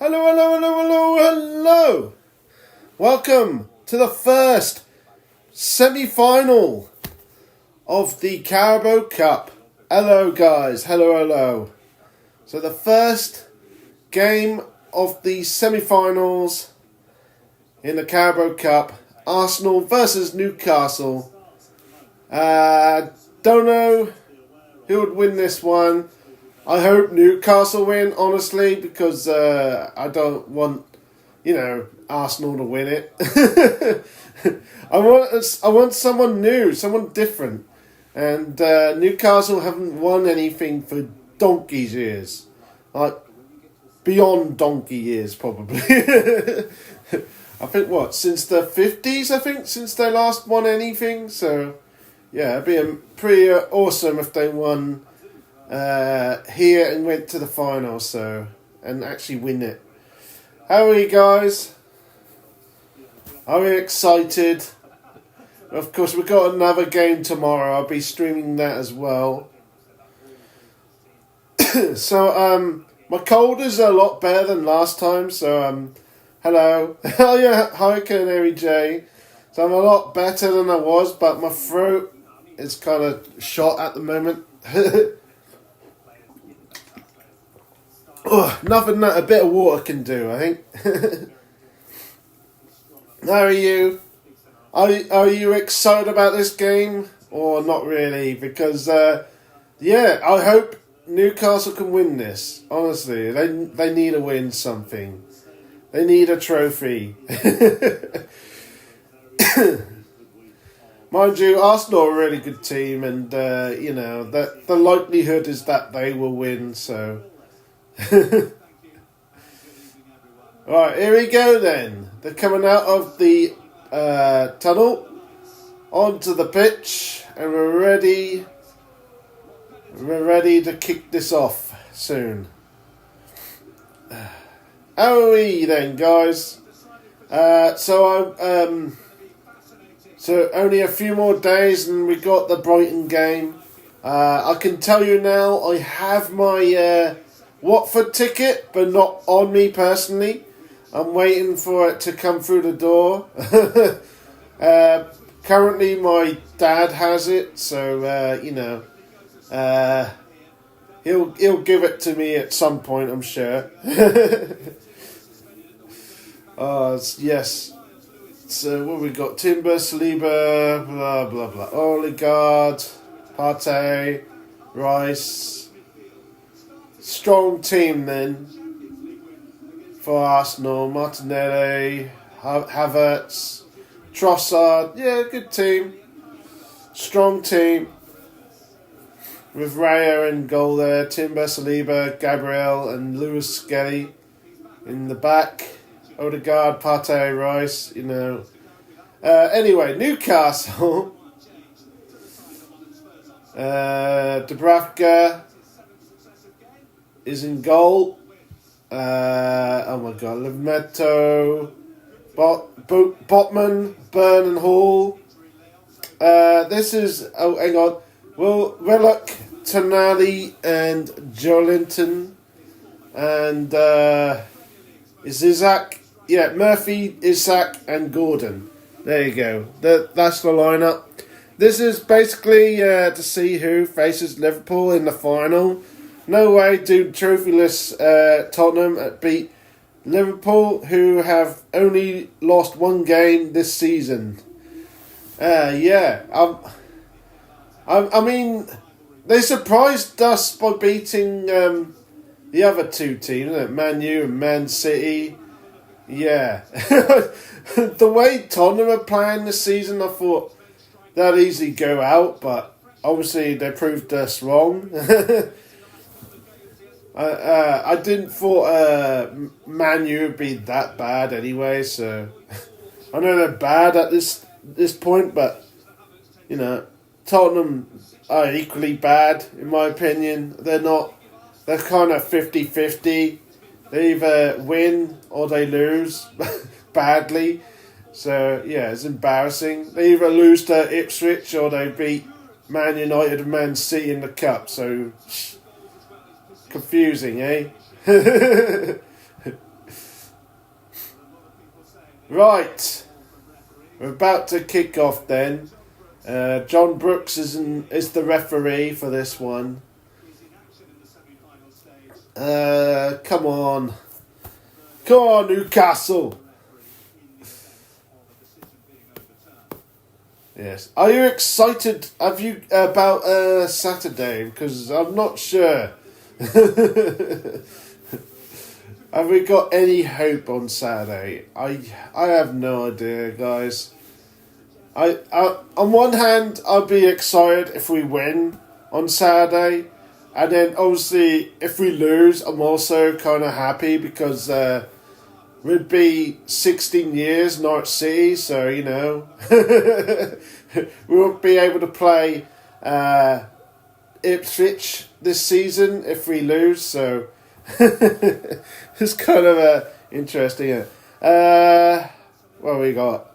Hello, hello, hello, hello, hello. Welcome to the first semi-final of the Carabao Cup. Hello, guys. Hello, hello. So the first game of the semi-finals in the Carabao Cup. Arsenal versus Newcastle. Don't know who would win this one. I hope Newcastle win, honestly, because I don't want, Arsenal to win it. I want someone new, someone different. And Newcastle haven't won anything for donkey's years. Like, beyond donkey years, probably. I think, since the 50s, since they last won anything. So, yeah, it'd be pretty awesome if they won here and went to the final, and actually win it. How are you guys? Are we excited? Of course, we've got another game tomorrow. I'll be streaming that as well. So, my cold is a lot better than last time. So, hello. Oh yeah, hi Canary J. So I'm a lot better than I was, but my throat is kind of shot at the moment. Nothing that a bit of water can do, I think. How are you? Are you excited about this game or not really? Because I hope Newcastle can win this. Honestly, they need to win something. They need a trophy. Mind you, Arsenal are a really good team, and the likelihood is that they will win. So. Right, here we go then. They're coming out of the tunnel onto the pitch, and we're ready to kick this off soon. How are we then, guys? So only a few more days and we got the Brighton game. I can tell you now, I have my Watford ticket, but not on me personally. I'm waiting for it to come through the door. Currently, my dad has it, so he'll give it to me at some point, I'm sure. Yes. So what we got? Timber, Saliba, blah blah blah. Odegaard, Partey, Rice. Strong team then for Arsenal. Martinelli, Havertz, Trossard. Yeah, good team. Strong team. With Raya in goal there. Timber, Saliba, Gabriel and Lewis Skelly in the back. Odegaard, Partey, Rice, Anyway, Newcastle. Dubravka is in goal. Oh my god, Livmetto, Botman, Byrne and Hall. This is, hang on, Willock, Tonali and Joelinton. And is Isak, Murphy, Isak and Gordon. There you go. That's the lineup. This is basically to see who faces Liverpool in the final. No way do trophyless Tottenham beat Liverpool, who have only lost one game this season. I mean, they surprised us by beating the other two teams, Man U and Man City. Yeah. The way Tottenham are playing this season, I thought they'd easily go out, but obviously they proved us wrong. I didn't thought Man U would be that bad anyway, so I know they're bad at this point, but Tottenham are equally bad in my opinion. They're kind of 50-50. They either win or they lose badly. So yeah, it's embarrassing. They either lose to Ipswich or they beat Man United and Man City in the cup. So confusing, eh? Right, we're about to kick off then. John Brooks is the referee for this one. Come on, Newcastle. Yes. Are you excited? Have you about Saturday? Because I'm not sure. Have we got any hope on Saturday? I have no idea, guys. I on one hand, I'll be excited if we win on Saturday, and then obviously if we lose, I'm also kind of happy because we'd be 16 years Norwich City, so you know we won't be able to play Ipswich this season if we lose. So. It's kind of interesting. What we got?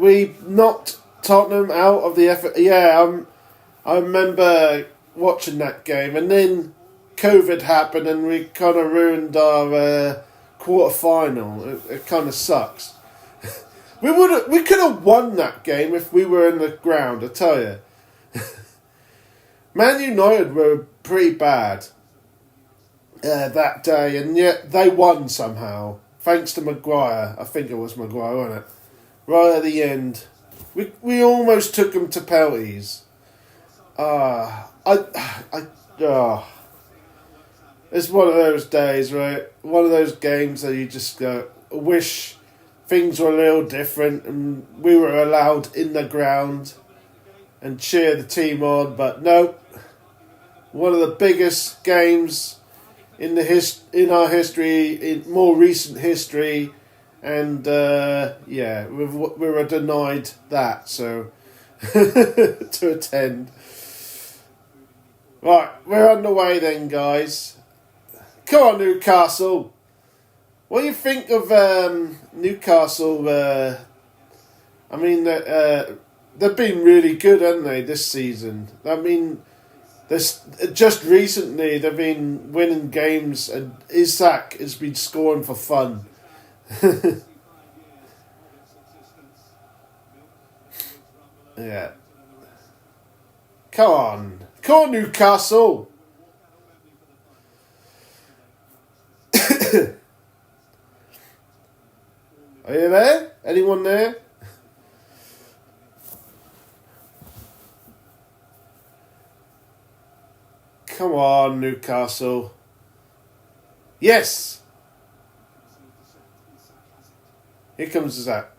We knocked Tottenham out of the effort. Yeah, I remember watching that game, and then COVID happened, and we kind of ruined our quarter final. It kind of sucks. We could have won that game if we were in the ground. I tell you, Man United were pretty bad. That day, and yet they won somehow thanks to Maguire. I think it was Maguire, wasn't it? Right at the end, we almost took them to penalties. It's one of those days, right? One of those games that you just go, wish things were a little different and we were allowed in the ground and cheer the team on, but no. One of the biggest games in our history, in more recent history, and we were denied that, so to attend. Right, we're underway then, guys. Come on, Newcastle. What do you think of Newcastle? I mean, they've been really good, haven't they, this season? I mean. Just recently, they've been winning games, and Isak has been scoring for fun. Yeah. Come on, Newcastle. Are you there? Anyone there? Come on, Newcastle. Yes! Here comes Isak.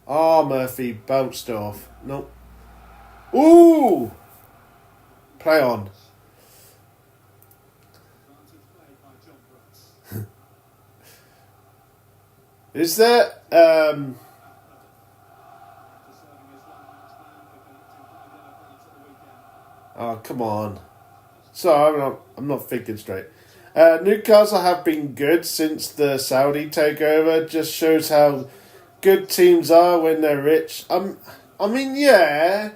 Murphy bounced off. Nope. Ooh! Play on. Is there... Oh, come on. Sorry, I'm not thinking straight. Newcastle have been good since the Saudi takeover. Just shows how good teams are when they're rich. I mean, yeah.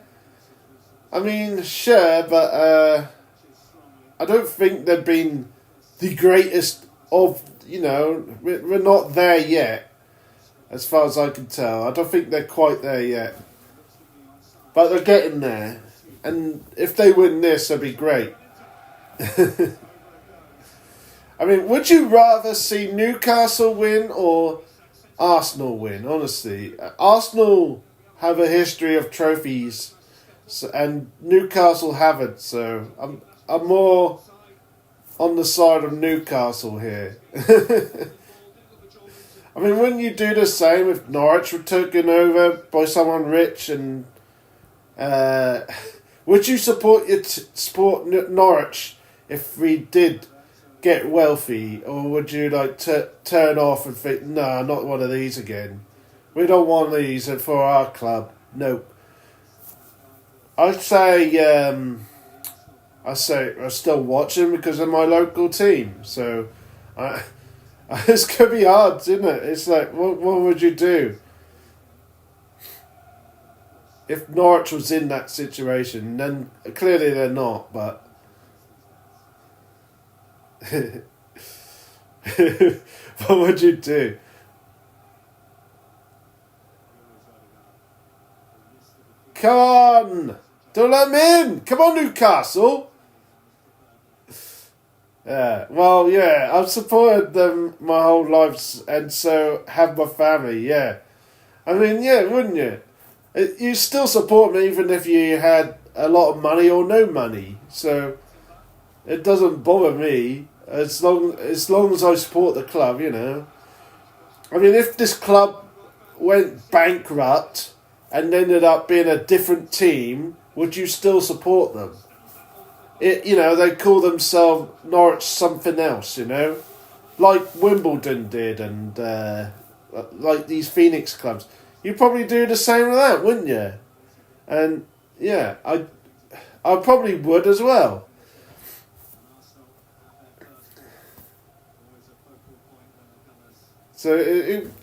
I mean, sure, but I don't think they've been the greatest of, you know, we're not there yet, as far as I can tell. I don't think they're quite there yet. But they're getting there. And if they win this, that'd be great. I mean, would you rather see Newcastle win or Arsenal win? Honestly, Arsenal have a history of trophies, and Newcastle haven't. So I'm more on the side of Newcastle here. I mean, wouldn't you do the same if Norwich were taken over by someone rich and? Would you support Norwich if we did get wealthy, or would you like turn off and think, nah, not one of these again? We don't want these for our club. Nope. I'd say I still watch them because of my local team. So it's gonna be hard, isn't it? It's like, what would you do? If Norwich was in that situation, then clearly they're not, but What would you do? Come on! Don't let him in! Come on, Newcastle! Yeah, well, yeah, I've supported them my whole life, and so have my family, yeah. I mean, yeah, wouldn't you? You still support me even if you had a lot of money or no money, so it doesn't bother me as long as I support the club, you know. I mean, if this club went bankrupt and ended up being a different team, would you still support them? They call themselves Norwich something else, like Wimbledon did, and like these Phoenix clubs. You'd probably do the same with that, wouldn't you? And yeah, I probably would as well. So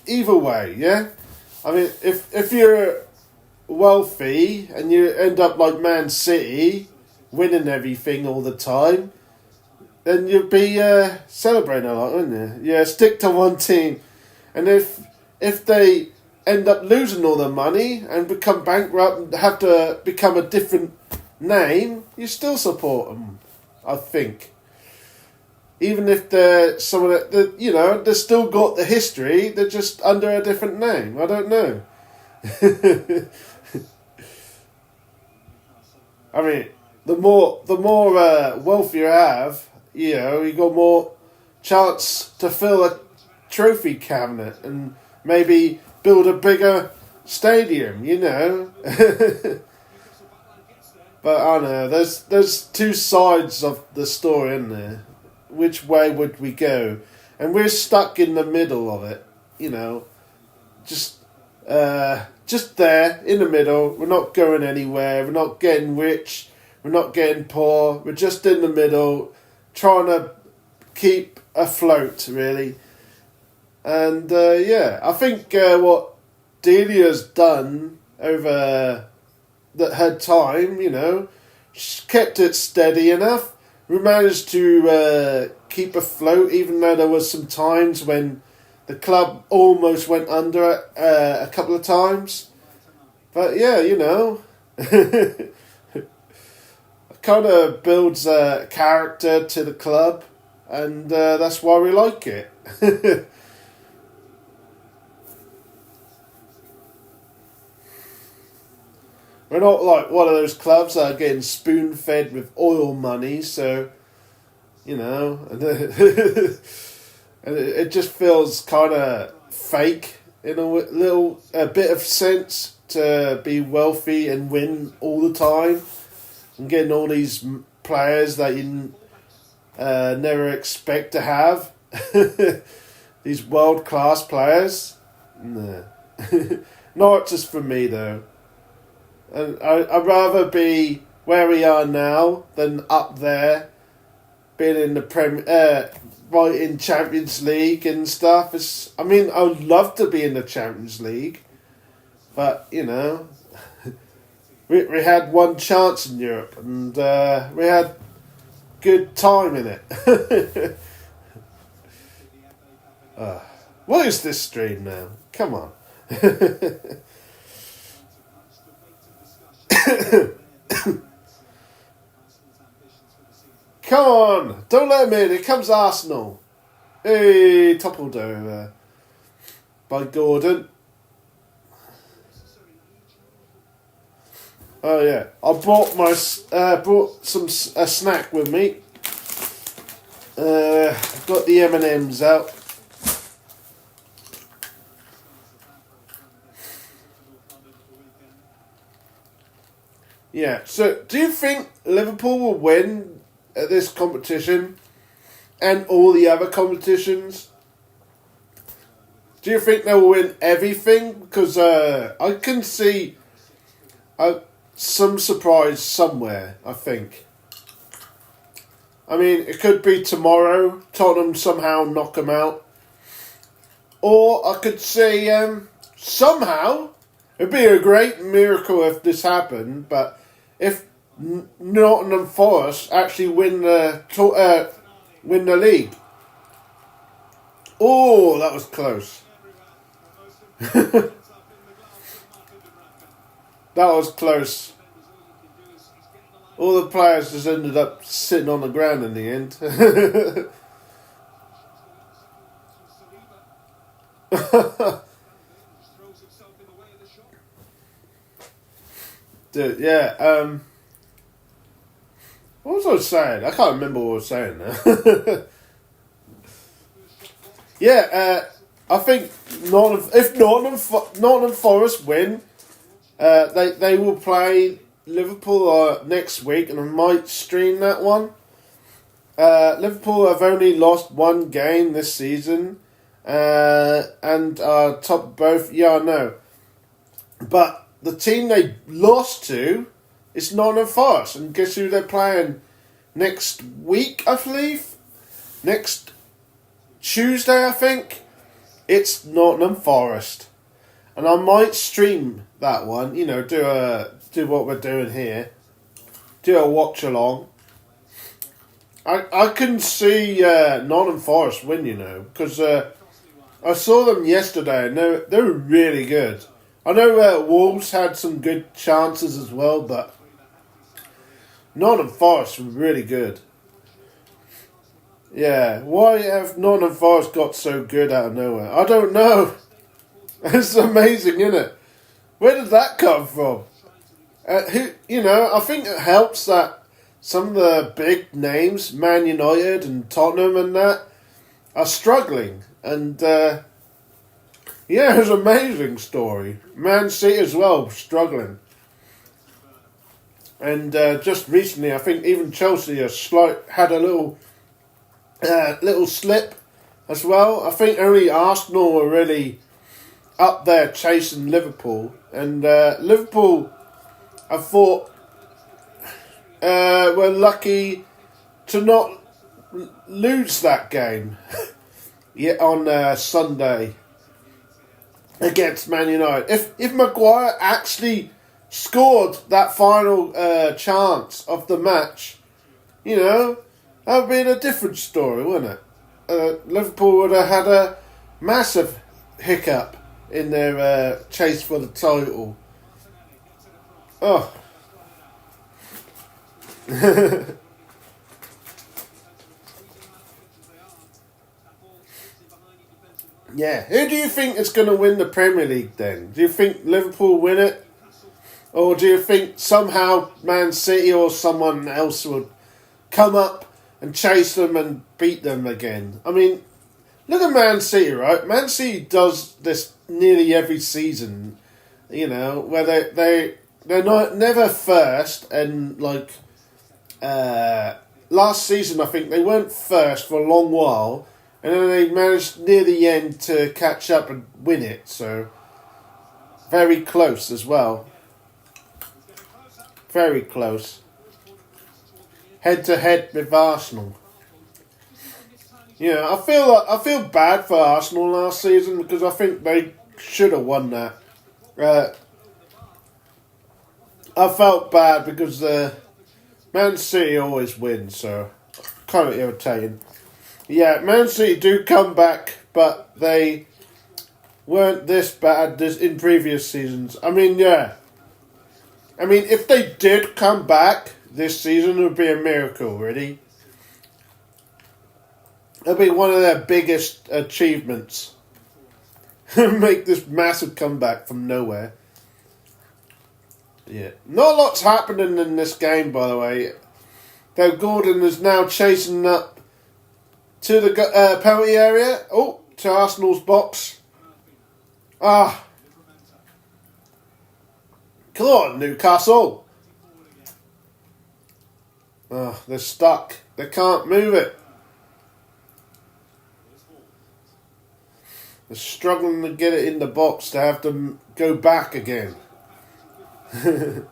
either way, yeah. I mean, if you're wealthy and you end up like Man City, winning everything all the time, then you'd be celebrating a lot, wouldn't you? Yeah, stick to one team. And if they end up losing all their money and become bankrupt and have to become a different name, you still support them, I think. Even if they're someone that, they've still got the history, they're just under a different name. I don't know. I mean, the more wealth you have, you got more chance to fill a trophy cabinet and maybe build a bigger stadium, But I don't know, there's two sides of the story, isn't there? Which way would we go? And we're stuck in the middle of it, just there in the middle. We're not going anywhere. We're not getting rich. We're not getting poor. We're just in the middle, trying to keep afloat, really. And I think what Delia's done over her time, she's kept it steady enough. We managed to keep afloat, even though there was some times when the club almost went under a couple of times. But yeah, it kind of builds a character to the club, and that's why we like it. We're not like one of those clubs that are getting spoon-fed with oil money, so, and it just feels kind of fake in a bit of sense to be wealthy and win all the time and getting all these players that you never expect to have. These world-class players. No. Not just for me, though. And I'd rather be where we are now than up there, being in the right in Champions League and stuff. I would love to be in the Champions League, but we had one chance in Europe and we had good time in it. What is this stream now? Come on. Come on, don't let him in. Here comes Arsenal. Hey, toppled over by Gordon. Oh yeah, I brought a snack with me. I've got the M&Ms out. Yeah, so do you think Liverpool will win at this competition and all the other competitions? Do you think they'll win everything? Because I can see some surprise somewhere, I think. I mean, it could be tomorrow, Tottenham somehow knock them out. Or I could say somehow, it'd be a great miracle if this happened, but if Nottingham Forest actually win the league, Oh, that was close. That was close. All the players just ended up sitting on the ground in the end. Dude, yeah. What was I saying? I can't remember what I was saying now. Yeah, I think if Nottingham Forest win, they will play Liverpool next week, and I might stream that one. Liverpool have only lost one game this season, and top both. Yeah, I know, but the team they lost to is Nottingham Forest, and guess who they're playing next week? I believe next Tuesday. I think it's Nottingham Forest, and I might stream that one. You know, do what we're doing here, do a watch along. I can see Nottingham Forest win, you know, because I saw them yesterday and they were really good. I know Wolves had some good chances as well, but Nottingham Forest were really good. Yeah, why have Nottingham Forest got so good out of nowhere? I don't know. It's amazing, isn't it? Where did that come from? I think it helps that some of the big names, Man United and Tottenham and that, are struggling. And, yeah, it was an amazing story. Man City as well, struggling. And just recently, I think even Chelsea had a little slip as well. I think only Arsenal were really up there chasing Liverpool. And Liverpool, I thought, were lucky to not lose that game yet on Sunday against Man United. If Maguire actually scored that final chance of the match, you know, that would be a different story, wouldn't it? Liverpool would have had a massive hiccup in their chase for the title. Oh. Yeah, who do you think is going to win the Premier League then? Do you think Liverpool win it? Or do you think somehow Man City or someone else would come up and chase them and beat them again? I mean, look at Man City, right? Man City does this nearly every season, you know, where they're never first, and like last season I think they weren't first for a long while, and then they managed near the end to catch up and win it, so very close as well. Very close. Head to head with Arsenal. Yeah, I feel bad for Arsenal last season because I think they should have won that. I felt bad because Man City always wins, so kind of irritating. Yeah, Man City do come back, but they weren't this bad in previous seasons. I mean, yeah. I mean, if they did come back this season, it would be a miracle, really. It would be one of their biggest achievements. Make this massive comeback from nowhere. Yeah. Not a lot's happening in this game, by the way. Though Gordon is now chasing up to the penalty area. Oh, to Arsenal's box. Ah. Come on, Newcastle. Oh, they're stuck. They can't move it. They're struggling to get it in the box to have to go back again. Here's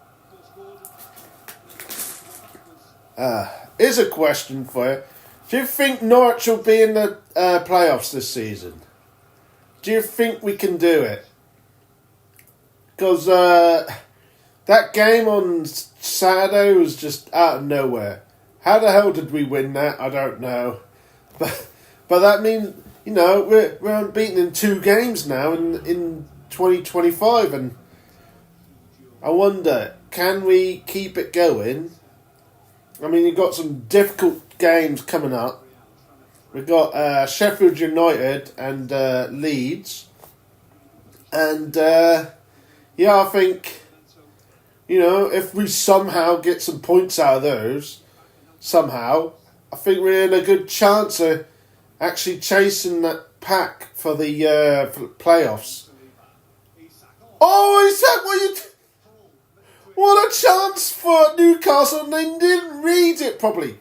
a question for you. Do you think Norwich will be in the playoffs this season? Do you think we can do it? Because that game on Saturday was just out of nowhere. How the hell did we win that? I don't know. But that means, we're unbeaten in 2 games now in 2025, and I wonder, can we keep it going? I mean, you've got some difficult games coming up. We've got Sheffield United and Leeds. And, I think, if we somehow get some points out of those, I think we're in a good chance of actually chasing that pack for the playoffs. Oh, Isak, what a chance for Newcastle, and they didn't read it properly.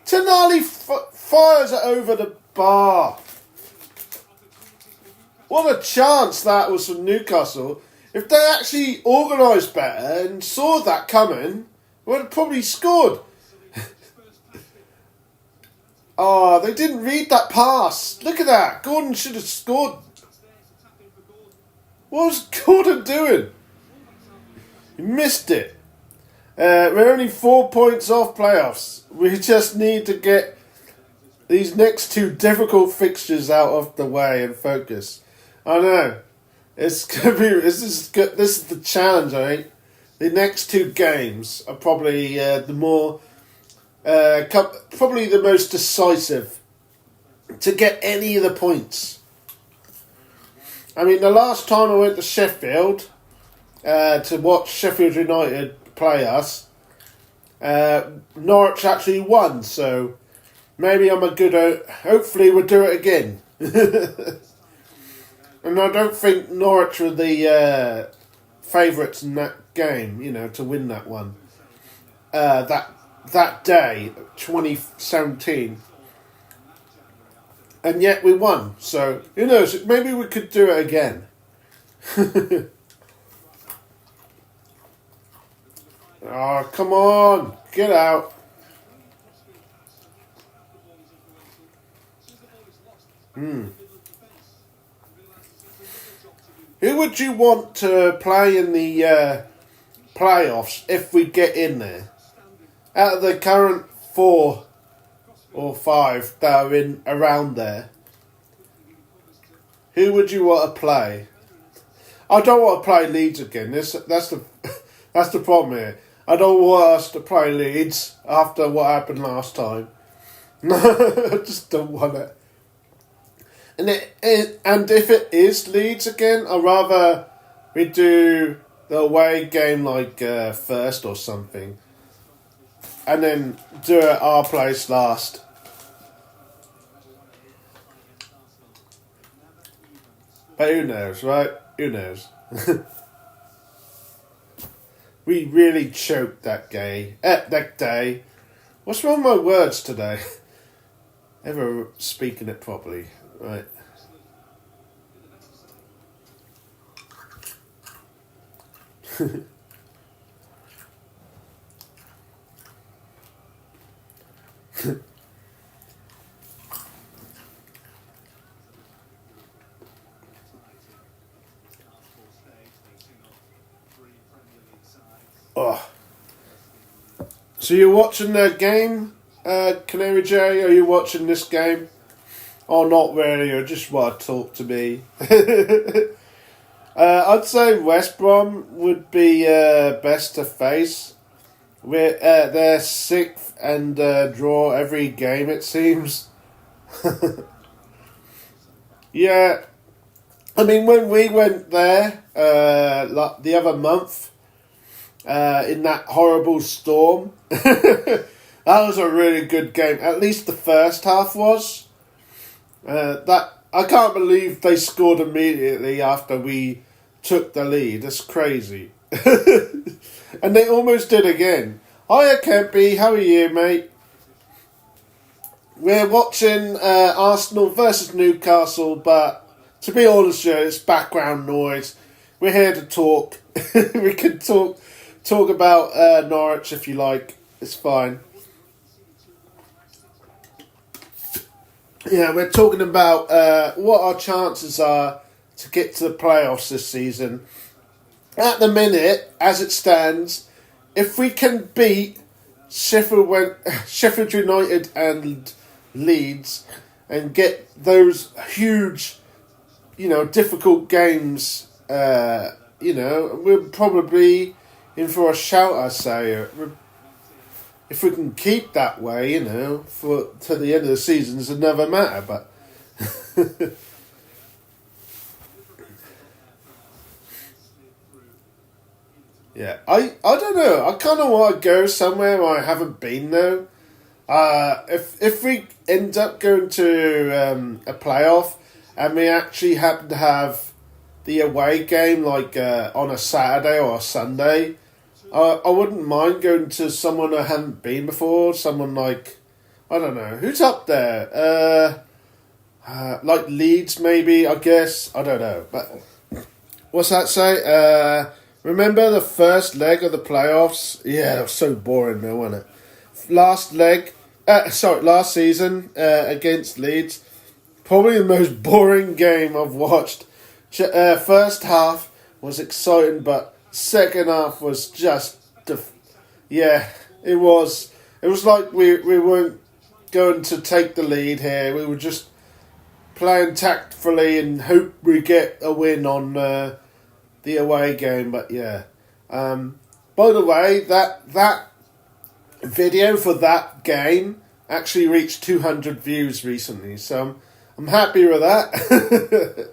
Tonali fires it over the bar. What a chance that was from Newcastle. If they actually organised better and saw that coming, they would have probably scored. Oh, they didn't read that pass. Look at that. Gordon should have scored. What was Gordon doing? He missed it. We're only 4 points off playoffs. We just need to get these next 2 difficult fixtures out of the way and focus. I know. It's gonna be. This is the challenge. I think the next 2 games are probably probably the most decisive to get any of the points. I mean, the last time I went to Sheffield to watch Sheffield United play us, Norwich actually won, so maybe I'm a good... hopefully we'll do it again. And I don't think Norwich were the favourites in that game, to win that one. That day, 2017. And yet we won, so who knows, maybe we could do it again. Oh, come on. Get out. Who would you want to play in the playoffs if we get in there? Out of the current 4 or 5 that are in around there, who would you want to play? I don't want to play Leeds again. That's the problem here. I don't want us to play Leeds after what happened last time. I just don't want it. And if it is Leeds again, I'd rather we do the away game like first or something, and then do it our place last. But who knows, right? Who knows? We really choked that day. What's wrong with my words today? Ever speaking it properly, right? Oh. So you're watching the game, Canary J? Are you watching this game? Oh, not really. You just want to talk to me. I'd say West Brom would be best to face. They're 6th and draw every game, it seems. Yeah. I mean, when we went there the other month, in that horrible storm, that was a really good game. At least the first half was. That I can't believe they scored immediately after we took the lead. That's crazy. And they almost did again. Hiya, Kempy. How are you, mate? We're watching Arsenal versus Newcastle, but to be honest with you, it's background noise. We're here to talk. We can talk about Norwich if you like. It's fine. Yeah, we're talking about what our chances are to get to the playoffs this season. At the minute, as it stands, if we can beat Sheffield United and Leeds, and get those huge, difficult games. We're probably in for a shout, I say. If we can keep that way, for to the end of the season, it's another matter. But yeah, I don't know. I kind of want to go somewhere where I haven't been though. If we end up going to a playoff and we actually happen to have the away game like on a Saturday or a Sunday, I wouldn't mind going to someone I haven't been before. Someone like, I don't know, who's up there? Like Leeds maybe, I guess. I don't know. But what's that say? Remember the first leg of the playoffs? Yeah, that was so boring though, wasn't it? Last season against Leeds. Probably the most boring game I've watched. First half was exciting, but second half was just... it was. It was like we weren't going to take the lead here. We were just playing tactfully and hope we get a win on the away game. But yeah. By the way, that video for that game actually reached 200 views recently, so I'm happy with that.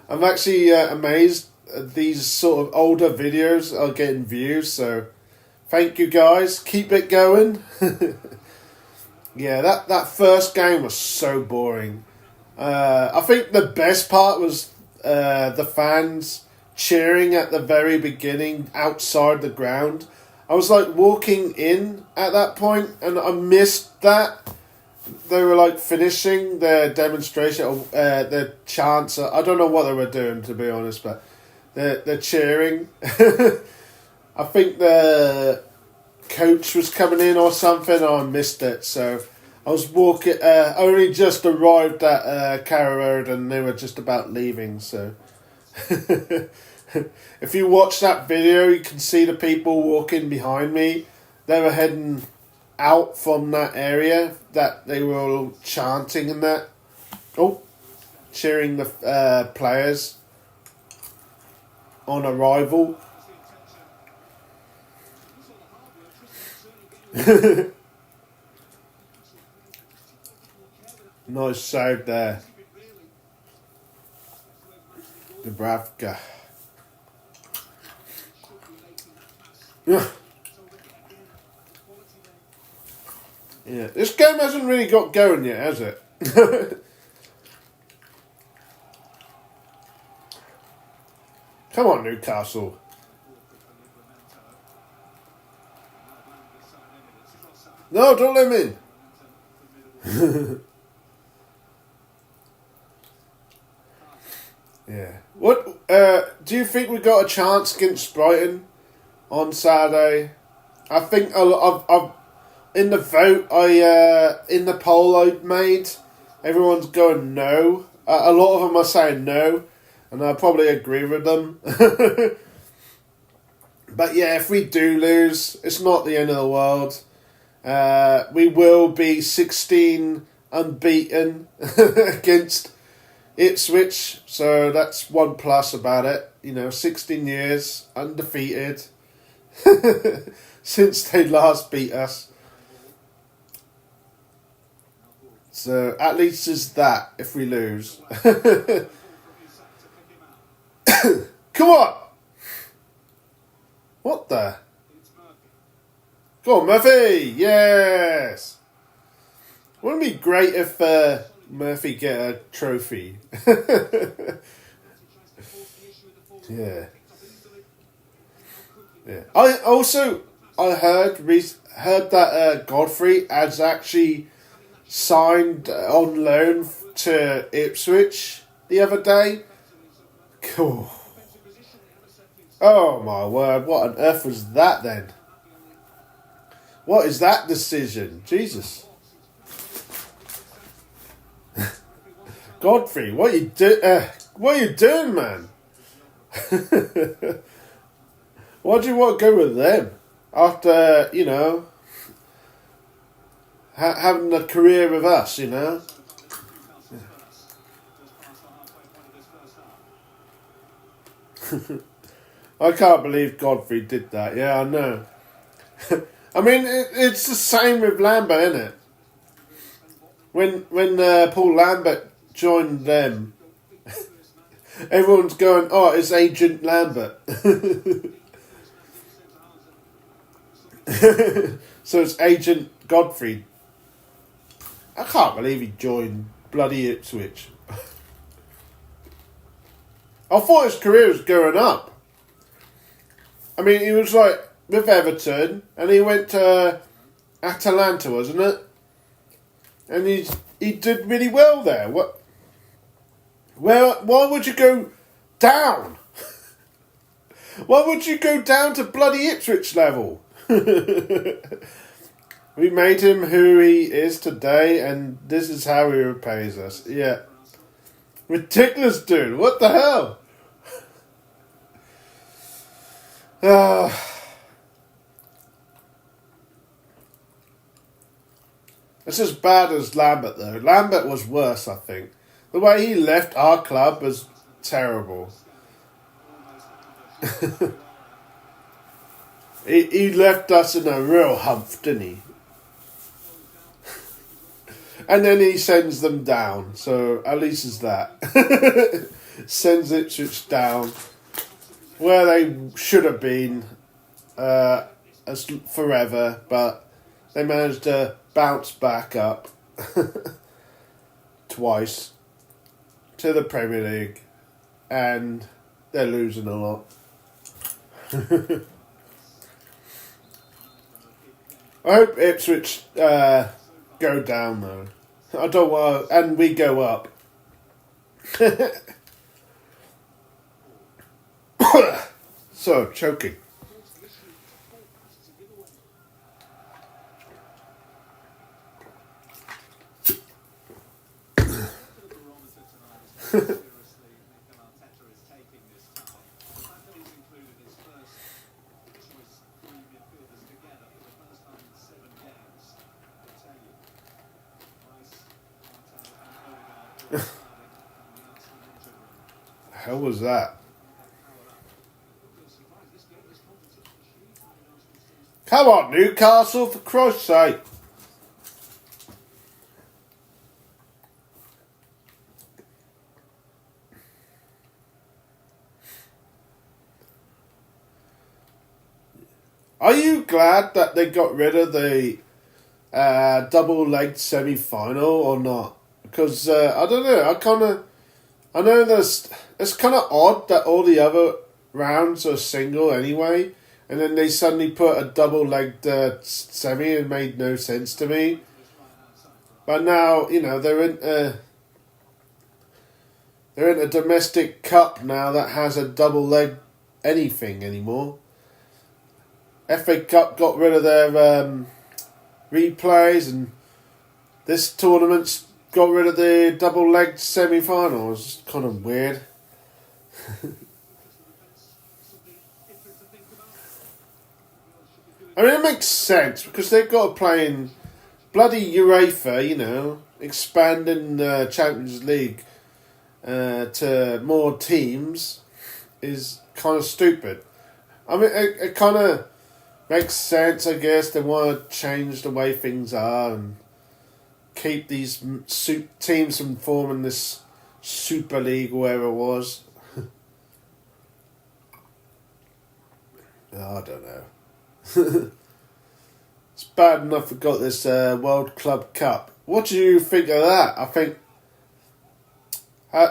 I'm actually amazed these sort of older videos are getting views, so thank you guys, keep it going. Yeah, that first game was so boring. I think the best part was the fans cheering at the very beginning outside the ground. I was like walking in at that point and I missed that. They were like finishing their demonstration, their chants. I don't know what they were doing, to be honest, but they're cheering. I think the coach was coming in or something, and I missed it. So I was walking. Only just arrived at Carabao Road, and they were just about leaving. So if you watch that video, you can see the people walking behind me. They were heading out from that area that they were all chanting and that. Oh, cheering the players on arrival. Nice save there. Dubravka. Yeah, this game hasn't really got going yet, has it? Come on, Newcastle. No, don't let him in. Yeah. What do you think we got a chance against Brighton on Saturday? I think I've in the vote in the poll I made, everyone's going no. A lot of them are saying no, and I probably agree with them. But yeah, if we do lose, it's not the end of the world. We will be 16 unbeaten against Ipswich, so that's one plus about it. 16 years undefeated since they last beat us. So at least it's that if we lose. Come on! What the? Go on, Murphy! Yes! Wouldn't it be great if Murphy get a trophy? Yeah. Yeah. I heard that Godfrey has actually signed on loan to Ipswich the other day. Cool. Oh my word, what on earth was that then? What is that decision? Jesus. Godfrey, what you doing, man? Why do you want to go with them? After, having a career with us, I can't believe Godfrey did that. Yeah, I know. I mean, it's the same with Lambert, isn't it? When Paul Lambert joined them, everyone's going, "Oh, it's Agent Lambert." So it's Agent Godfrey. I can't believe he joined bloody Ipswich. I thought his career was going up. I mean, he was like with Everton, and he went to Atalanta, wasn't it? And he did really well there. What? Well, why would you go down? Why would you go down to bloody Ipswich level? We made him who he is today, and this is how he repays us. Yeah. Ridiculous, dude. What the hell? It's as bad as Lambert, though. Lambert was worse, I think. The way he left our club was terrible. He left us in a real hump, didn't he? And then he sends them down. So at least it's that. Sends Ipswich down where they should have been as forever, but they managed to bounce back up twice to the Premier League, and they're losing a lot. I hope Ipswich go down though. I don't want, and we go up. So choking. How was that? Come on, Newcastle, for Christ's sake. Are you glad that they got rid of the double-legged semi-final or not? Because, I don't know, I know it's kind of odd that all the other rounds are single anyway, and then they suddenly put a double-legged semi. It made no sense to me. But now, you know, they're in a domestic cup now that has a double-leg anything anymore. FA Cup got rid of their replays, and this tournament's got rid of the double-legged semi-finals. It's kind of weird. I mean, it makes sense because they've got to play in bloody UEFA, you know, expanding the Champions League to more teams is kind of stupid. I mean, it kind of makes sense, I guess. They want to change the way things are and keep these teams from forming this Super League, wherever it was. I don't know. It's bad enough we got this World Club Cup. What do you think of that? I think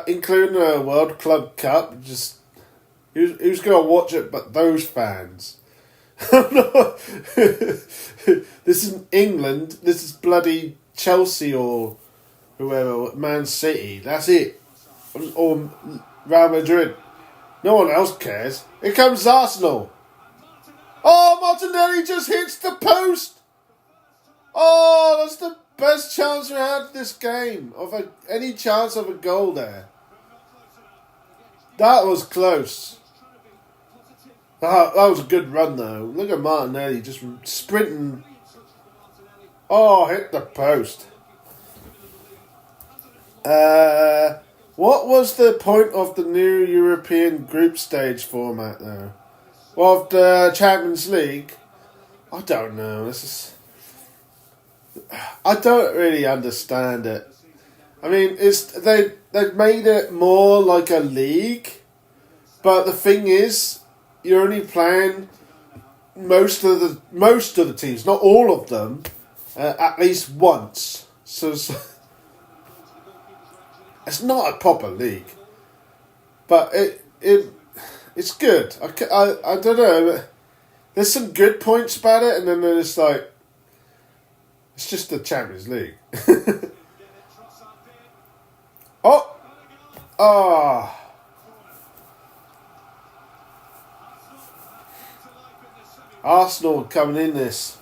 including the World Club Cup, just who's going to watch it but those fans? This isn't England. This is bloody Chelsea or whoever, Man City. That's it. Or Real Madrid. No one else cares. Here comes Arsenal. Oh, Martinelli just hits the post. Oh, that's the best chance we had this game of any chance of a goal there. That was close. That was a good run though. Look at Martinelli just sprinting. Oh, hit the post. What was the point of the new European group stage format, though? Well, of the Champions League? I don't know. I don't really understand it. I mean, they've made it more like a league, but the thing is, you're only playing most of the teams, not all of them, at least once. So it's not a proper league, but it's good. I don't know. There's some good points about it, and then there's like it's just the Champions League. Oh, ah. Arsenal coming in this.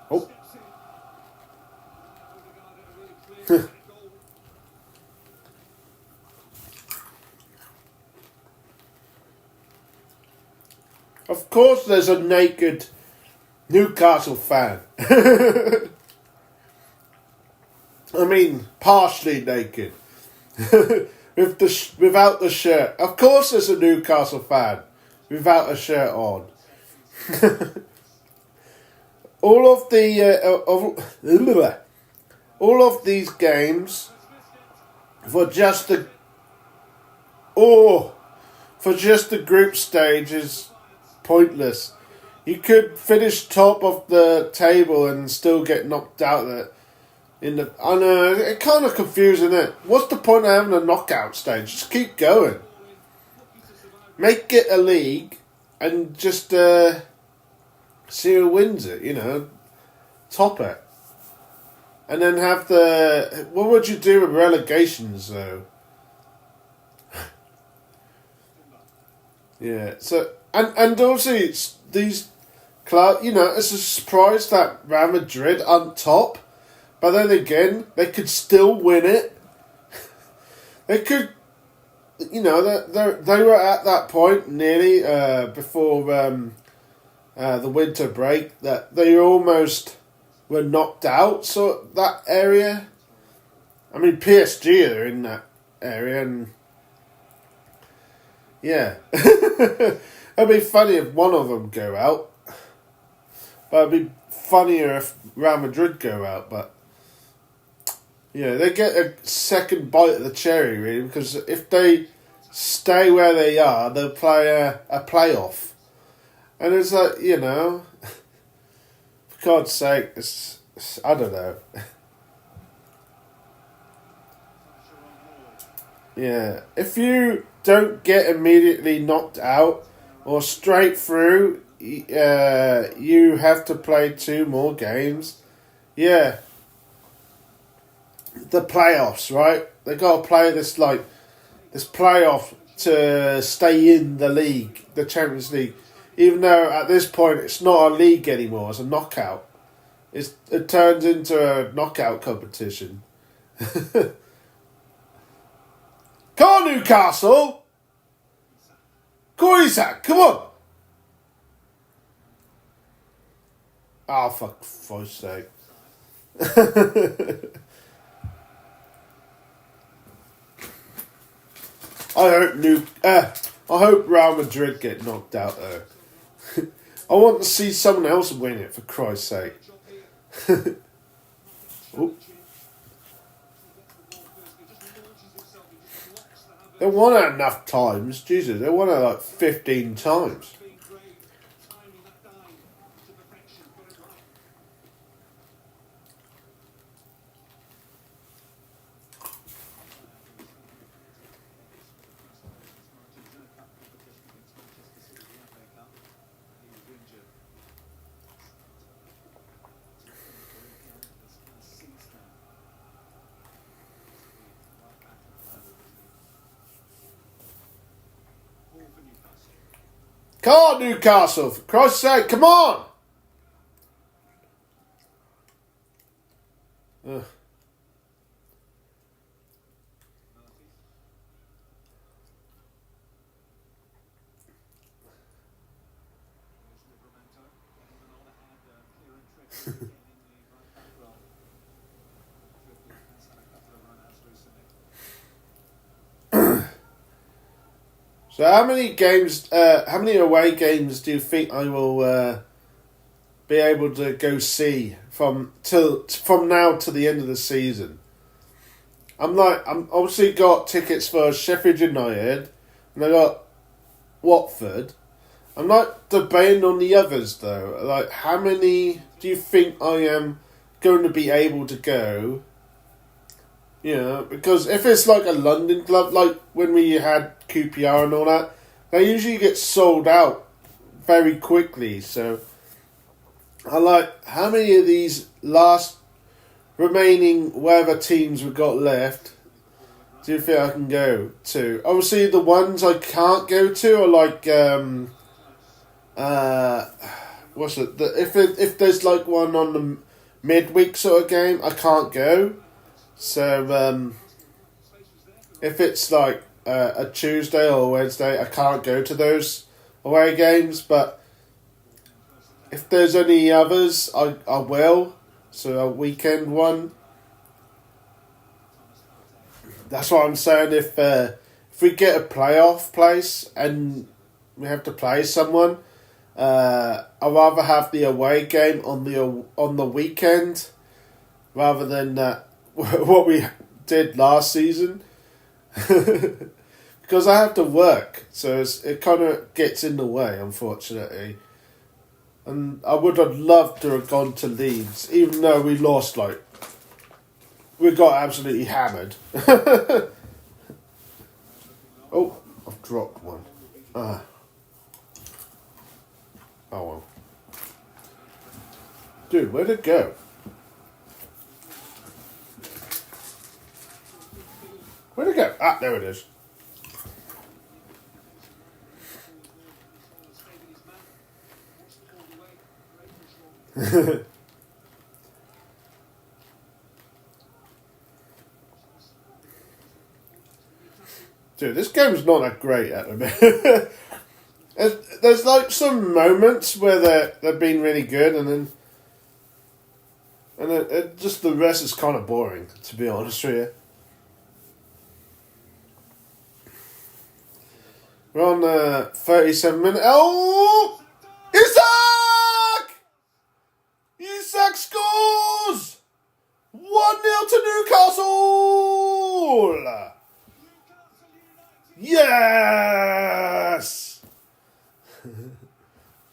Oh. Of course there's a naked Newcastle fan. I mean, partially naked. Without the shirt. Of course there's a Newcastle fan without a shirt on. all of these games for just the group stage is pointless. You could finish top of the table and still get knocked out there. I know, it's kind of confusing, isn't it? What's the point of having a knockout stage? Just keep going. Make it a league and just see who wins it, top it. And then have what would you do with relegations, though? Yeah, so, and also these clubs, it's a surprise that Real Madrid aren't top. But then again, they could still win it. They could, they were at that point nearly before the winter break that they almost were knocked out. So that area, I mean, PSG are in that area, and yeah, it'd be funny if one of them go out. But it'd be funnier if Real Madrid go out, but. Yeah, they get a second bite of the cherry, really, because if they stay where they are, they'll play a playoff. And it's like, for God's sake, it's I don't know. Yeah, if you don't get immediately knocked out or straight through, you have to play 2 more games. Yeah. The playoffs, right? They got to play this playoff to stay in the league, the Champions League. Even though at this point it's not a league anymore, it's a knockout. It turns into a knockout competition. Come on, Newcastle! Come on, Isak, come on! Oh, for Christ's sake. I hope Real Madrid get knocked out though. I want to see someone else win it, for Christ's sake. Oh. They won it enough times, Jesus. They won it like 15 times. Come on, Newcastle, for Christ's sake, come on! Ugh. So how many games, how many away games do you think I will be able to go see from now to the end of the season? I'm obviously got tickets for Sheffield United, and I got Watford. I'm not debating on the others though. Like, how many do you think I am going to be able to go? You know, because if it's like a London club, like when we had QPR and all that, they usually get sold out very quickly. So, I like, how many of these last remaining whatever teams we've got left do you think I can go to? Obviously, the ones I can't go to are like what's it? If there's like one on the midweek sort of game, I can't go. So if it's like a Tuesday or a Wednesday, I can't go to those away games. But if there's any others, I will. So a weekend one. That's what I'm saying. If we get a playoff place and we have to play someone, I'd rather have the away game on the weekend rather than what we did last season. Because I have to work, so it kind of gets in the way, unfortunately. And I would have loved to have gone to Leeds, even though we lost, like, we got absolutely hammered. Oh, I've dropped one. Oh well. Dude, where'd it go? Where'd it go? Ah, there it is. Dude, this game's not that great at the minute. There's like some moments where they've been really good, and then just the rest is kind of boring, to be honest with you. We're on 37 minutes. Oh! Isak! Isak scores! 1-0 to Newcastle! Yes!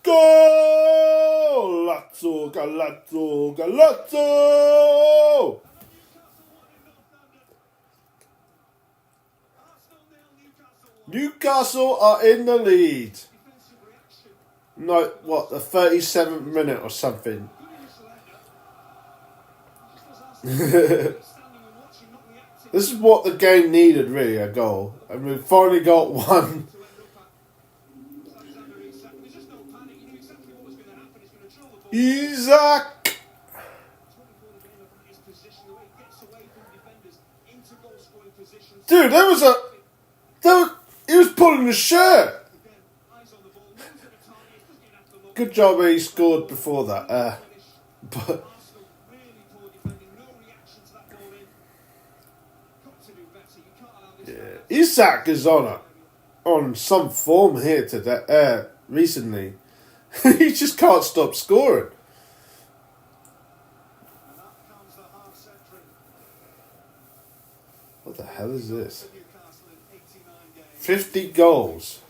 Golazzo, Galazzo, Galazzo! Newcastle are in the lead. No, what, the 37th minute or something. This is what the game needed, really, a goal. And we finally got one. Isak! Dude, he was pulling the shirt. Good job he scored before that. But yeah, Isak is on some form here today. Recently, he just can't stop scoring. What the hell is this? 50 goals.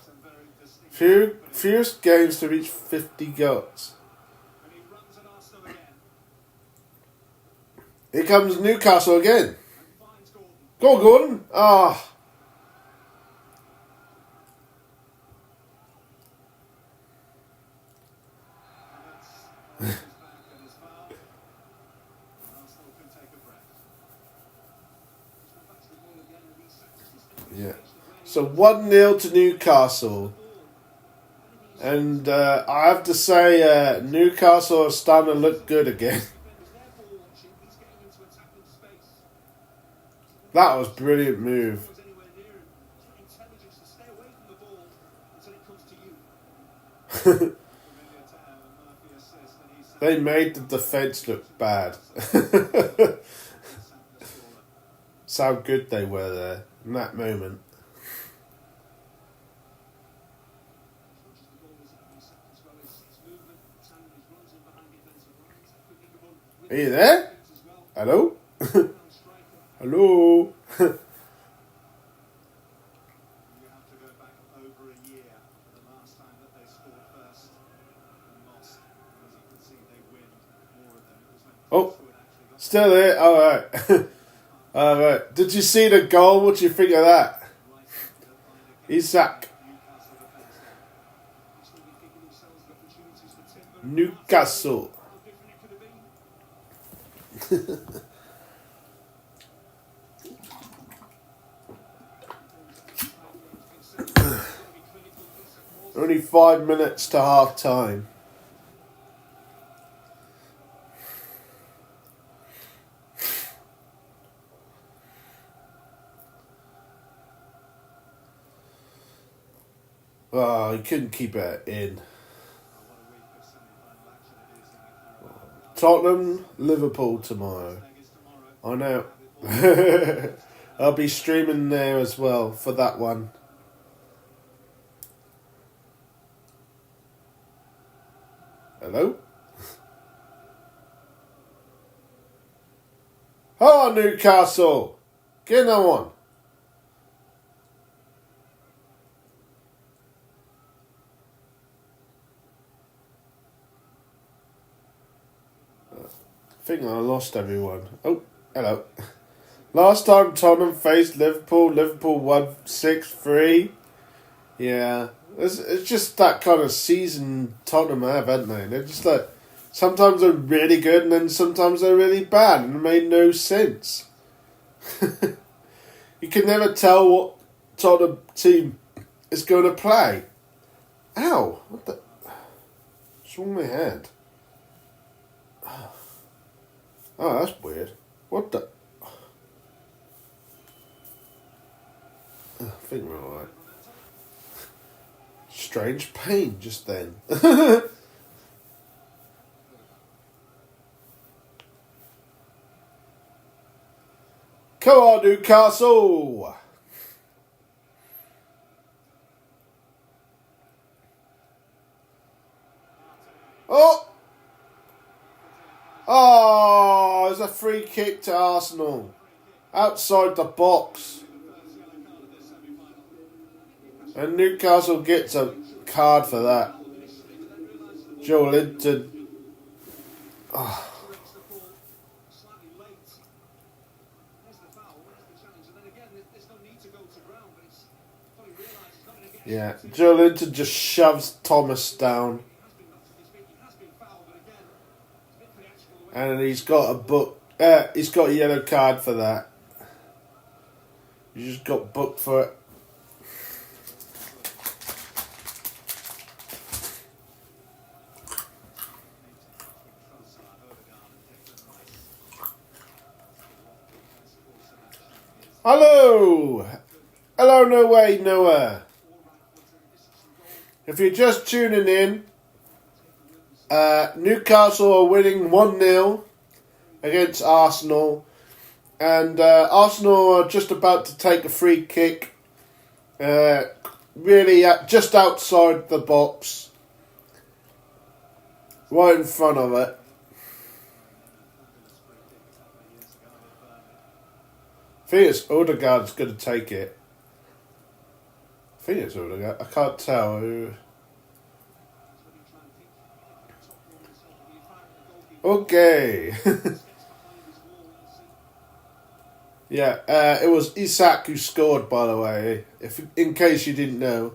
Fewest games to reach 50 goals. Here comes Newcastle again. Go on, Gordon. Ah. Yeah. So 1-0 to Newcastle. And I have to say, Newcastle are starting to look good again. That was a brilliant move. They made the defence look bad. That's how good they were there in that moment. Are you there? Hello? Hello? Oh, still there? Alright. Alright. Did you see the goal? What do you think of that? Isak. Newcastle. Only 5 minutes to half time. Oh, he couldn't keep it in. Tottenham, Liverpool tomorrow. I know. I'll be streaming there as well for that one. Hello? Oh, Newcastle! Get that one. I think I lost everyone. Oh, hello. Last time Tottenham faced Liverpool, Liverpool won 6-3. Yeah, it's just that kind of season Tottenham have, haven't they? They're just like, sometimes they're really good and then sometimes they're really bad, and it made no sense. You can never tell what Tottenham team is going to play. Ow, what the... What's wrong with my hand? Oh, that's weird. What the... I think we're alright. Strange pain just then. Come on, Newcastle! Oh! Oh, there's a free kick to Arsenal. Outside the box. And Newcastle gets a card for that. Joe Linton. Oh. Yeah, Joe Linton just shoves Thomas down. And he's got a book. He's got a yellow card for that. He just got booked for it. Hello! Hello, no way, Noah. If you're just tuning in, Newcastle are winning 1-0 against Arsenal. And Arsenal are just about to take a free kick. Really just outside the box. Right in front of it. I think it's Odegaard's going to take it. I think it's Odegaard. I can't tell. Okay. Yeah, it was Isak who scored, by the way, if in case you didn't know.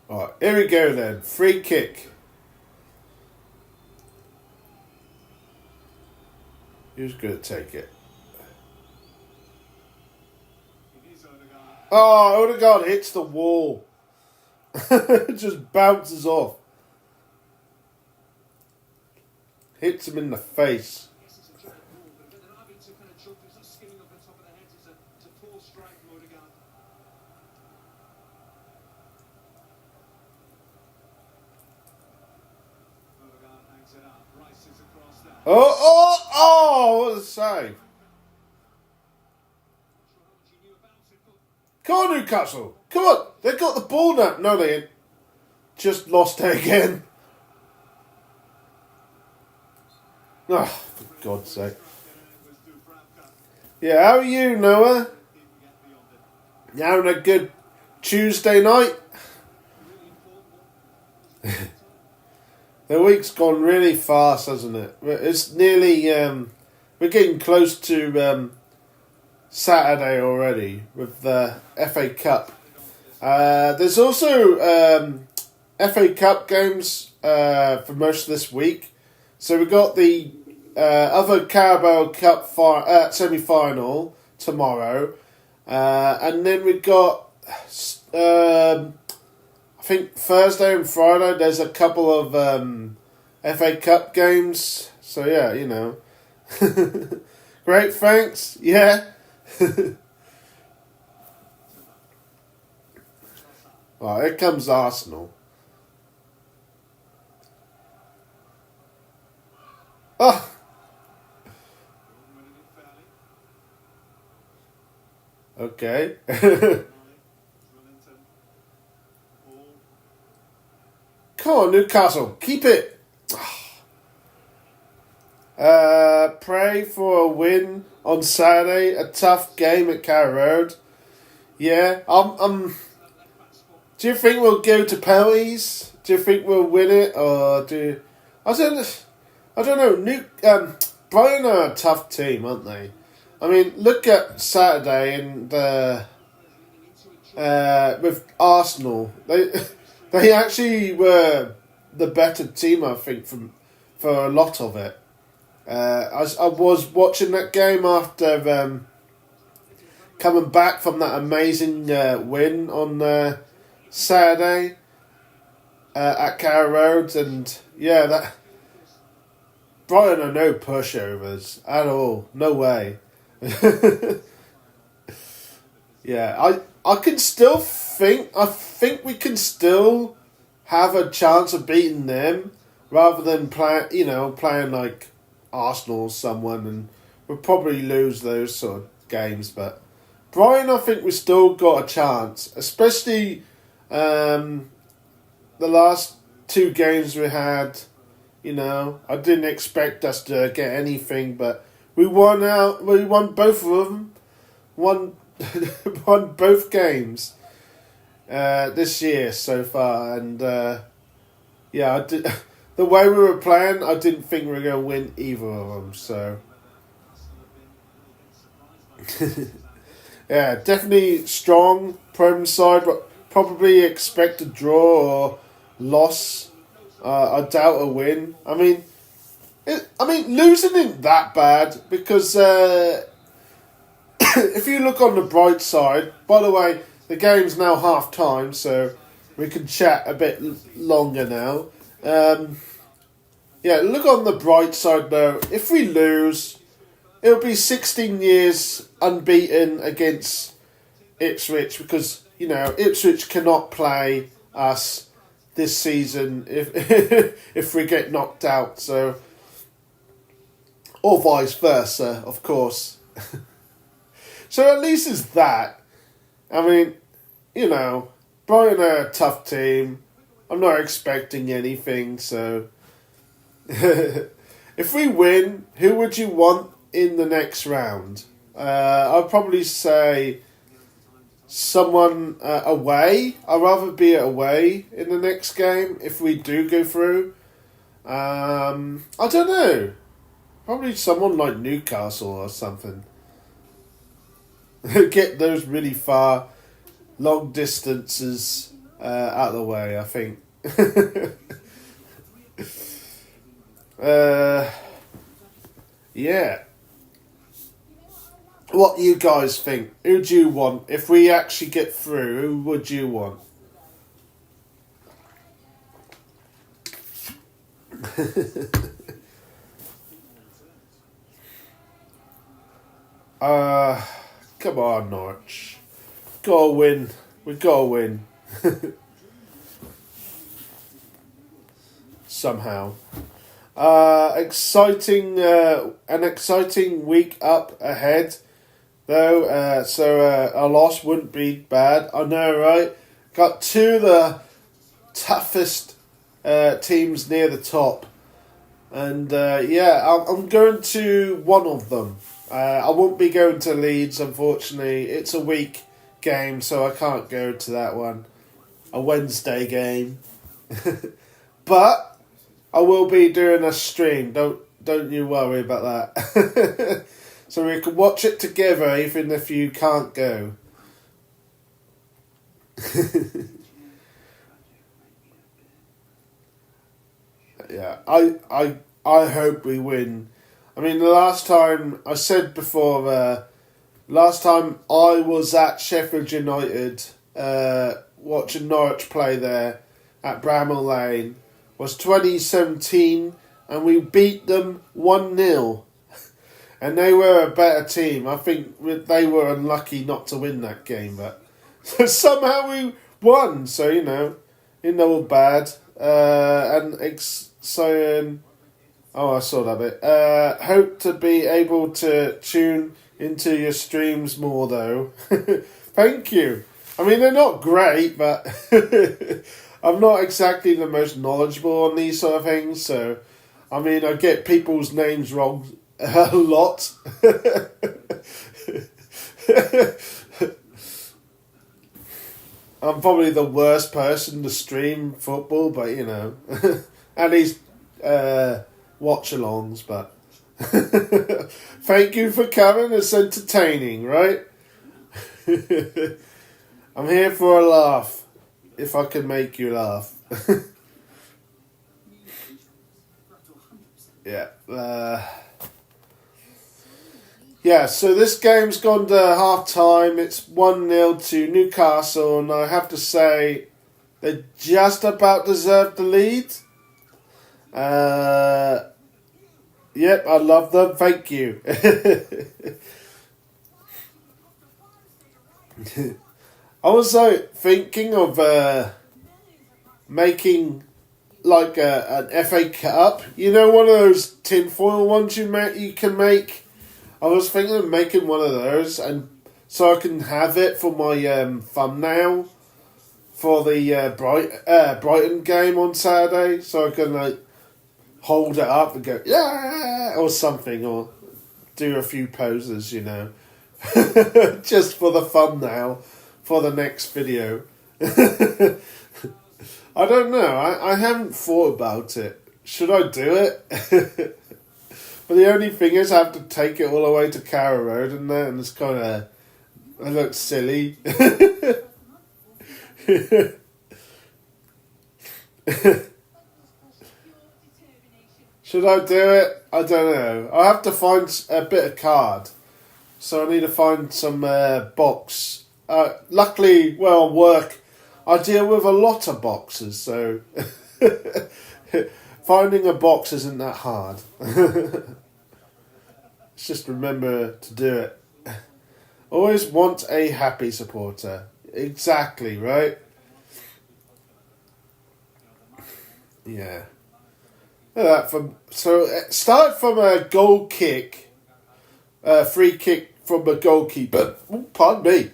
Alright, here we go then. Free kick. Who's going to take it? Oh, Odegaard hits the wall. It just bounces off. Hits him in the face. What a save. Come on, Newcastle. Come on. They got the ball now. No, they ain't. Just lost it again. Oh, for God's sake. Yeah, how are you, Noah? You having a good Tuesday night? The week's gone really fast, hasn't it? It's nearly, we're getting close to Saturday already with the FA Cup. There's also FA Cup games for most of this week. So we got the other Carabao Cup semi-final tomorrow. And then we got, I think Thursday and Friday, there's a couple of FA Cup games. So yeah, you know. Great, thanks. Yeah. Well, here comes Arsenal. Oh. Okay. Come on, Newcastle. Keep it. Pray for a win on Saturday. A tough game at Carrow Road. Yeah. Do you think we'll go to penalties? Do you think we'll win it, or I don't know. Brighton are a tough team, aren't they? I mean, look at Saturday and with Arsenal. They actually were the better team, I think, for a lot of it. I was watching that game after coming back from that amazing win on Saturday at Carrow Road, and yeah, that Brighton are no pushovers at all. No way. Yeah, I can still think. I think we can still have a chance of beating them rather than playing like Arsenal or someone, and we'll probably lose those sort of games. But Brighton, I think we still got a chance, especially the last two games we had. You know, I didn't expect us to get anything, but we won out. We won both of them. Won both games this year so far, and yeah, I did. The way we were playing, I didn't think we were going to win either of them. So yeah, definitely strong Prem side, but probably expect a draw or loss. I doubt a win. I mean, losing isn't that bad because if you look on the bright side. By the way, the game's now half time, so we can chat a bit longer now. Yeah, look on the bright side though. If we lose, it'll be 16 years unbeaten against Ipswich because Ipswich cannot play us this season if we get knocked out, so or vice versa, of course. So at least it's that. I mean, Brighton are a tough team. I'm not expecting anything, so if we win, who would you want in the next round? I'd probably say someone away. I'd rather be away in the next game if we do go through. I don't know. Probably someone like Newcastle or something. Get those really far, long distances out of the way, I think. Yeah. What you guys think? Who do you want? If we actually get through, who would you want? Come on, Norwich. Gotta win. We gotta win. Somehow. An exciting week up ahead, though. So a loss wouldn't be bad. I know, right? Got two of the toughest teams near the top. And I'm going to one of them. I won't be going to Leeds, unfortunately. It's a week game, so I can't go to that one. A Wednesday game. But I will be doing a stream. Don't you worry about that. So we can watch it together, even if you can't go. Yeah, I hope we win. I mean, the last time I said before, last time I was at Sheffield United, watching Norwich play there at Bramall Lane, was 2017, and we beat them 1-0. And they were a better team. I think they were unlucky not to win that game, but somehow we won. So in all bad. I saw that bit. Hope to be able to tune into your streams more, though. Thank you. I mean, they're not great, but I'm not exactly the most knowledgeable on these sort of things. So, I mean, I get people's names wrong a lot. I'm probably the worst person to stream football, but at least watch-alongs. But thank you for coming. It's entertaining, right? I'm here for a laugh, if I can make you laugh. So this game's gone to half-time. It's 1-0 to Newcastle, and I have to say they just about deserved the lead. Yep, I love them. Thank you. I was thinking of making like an FA Cup. One of those tinfoil ones you can make. I was thinking of making one of those, and so I can have it for my thumbnail for the Brighton game on Saturday. So I can hold it up and go yeah or something, or do a few poses, just for the thumbnail for the next video. I don't know. I haven't thought about it. Should I do it? But the only thing is I have to take it all the way to Carrow Road and it's kind of... It looks silly. Should I do it? I don't know. I have to find a bit of card. So I need to find some box. Luckily, work, I deal with a lot of boxes, so... Finding a box isn't that hard. Just remember to do it. Always want a happy supporter. Exactly, right? Yeah. Start from a goal kick. Free kick from a goalkeeper. Oh, pardon me.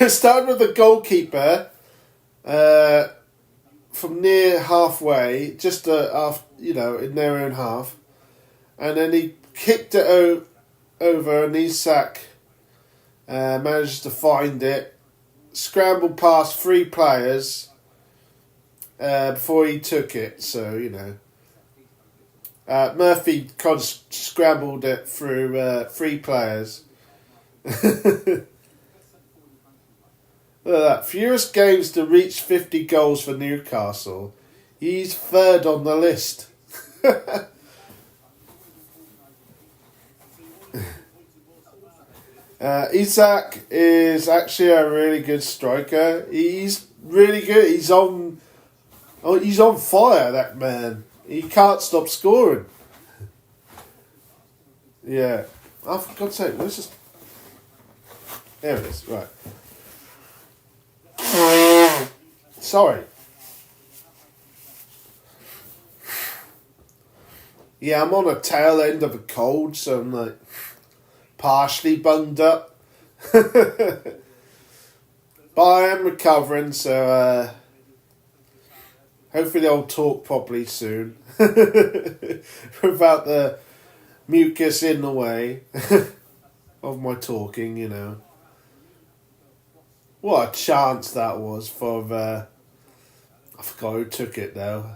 Start with the goalkeeper. From near halfway, just in their own half, and then he kicked it over, and Isak managed to find it, scrambled past 3 players before he took it. So Murphy kind of scrambled it through 3 players. Look at that. Fewest games to reach 50 goals for Newcastle. He's 3rd on the list. Isak is actually a really good striker. He's really good. He's on fire, that man. He can't stop scoring. Yeah. Oh, for God's sake, let's just... There it is, right. Sorry. Yeah, I'm on a tail end of a cold, so I'm like partially bunged up. But I am recovering, so hopefully I'll talk properly soon. Without the mucus in the way of my talking, you know. What a chance that was for I forgot who took it though.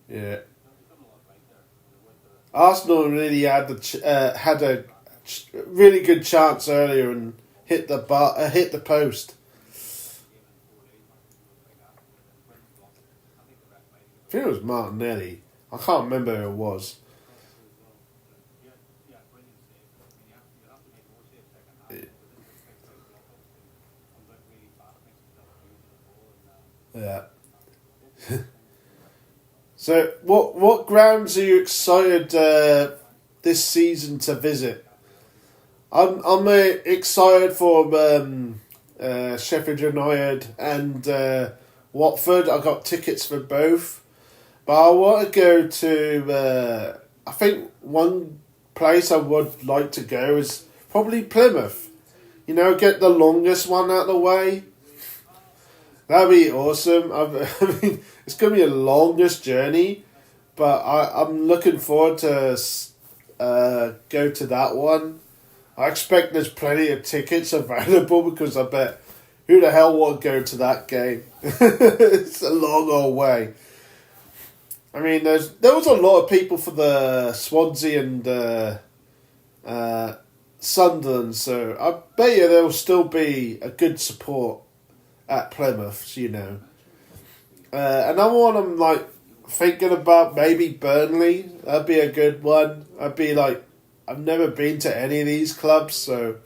Yeah. Arsenal really had a really good chance earlier and hit the post. I think it was Martinelli. I can't remember who it was. Yeah. So, what grounds are you excited this season to visit? I'm excited for Sheffield United and Watford. I got tickets for both, but I want to go to. I think one place I would like to go is probably Plymouth. You know, get the longest one out of the way. That'd be awesome. I mean, it's going to be a longest journey, but I'm looking forward to go to that one. I expect there's plenty of tickets available because I bet who the hell would go to that game? It's a long old way. I mean, there was a lot of people for the Swansea and Sunderland, so I bet you there will still be a good support at Plymouth, you know. Another one I'm like thinking about, maybe Burnley. That'd be a good one. I'd be like, I've never been to any of these clubs, so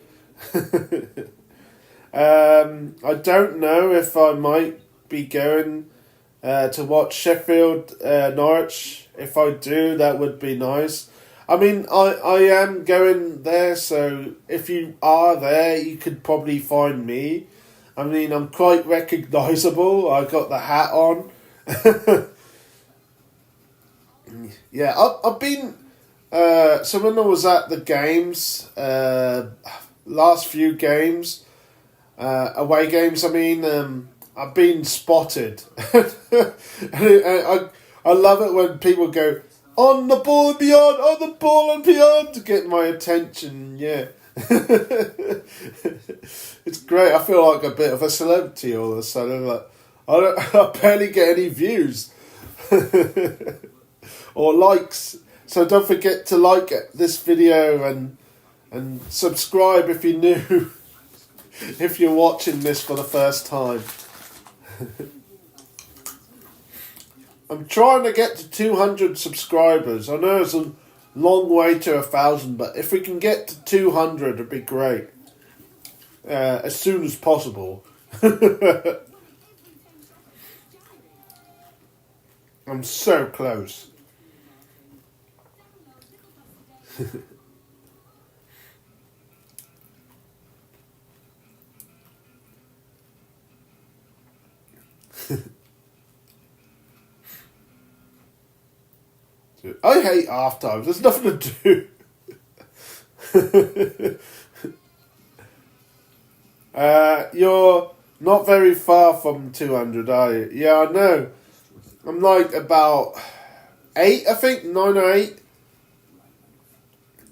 I don't know if I might be going to watch Sheffield Norwich. If I do, that would be nice. I mean, I am going there, so if you are there, you could probably find me. I mean, I'm quite recognisable. I got the hat on. Yeah, I've been... so when I was at the games, last few games, away games, I mean, I've been spotted. And I love it when people go, on the ball and beyond, on the ball and beyond, to get my attention, yeah. It's great. I feel like a bit of a celebrity all of a sudden. Like, I barely get any views or likes. So don't forget to like this video and subscribe if you're new. If you're watching this for the first time. I'm trying to get to 200 subscribers. I know it's a long way to 1,000, but if we can get to 200, it'd be great. As soon as possible. I'm so close. I hate half times. There's nothing to do. You're not very far from 200, are you? Yeah, I know. I'm like about 8, I think, 9 or 8.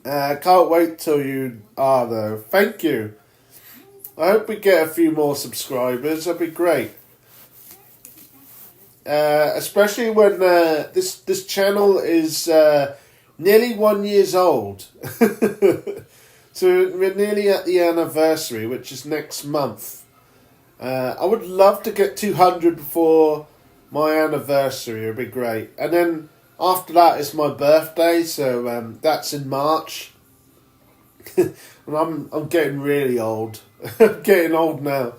Can't wait till you are, though. Thank you. I hope we get a few more subscribers. That'd be great. Especially when this channel is nearly 1 year old. So we're nearly at the anniversary, which is next month. I would love to get 200 before my anniversary. It'd be great. And then after that is my birthday, so that's in March. And I'm getting really old. I'm getting old now.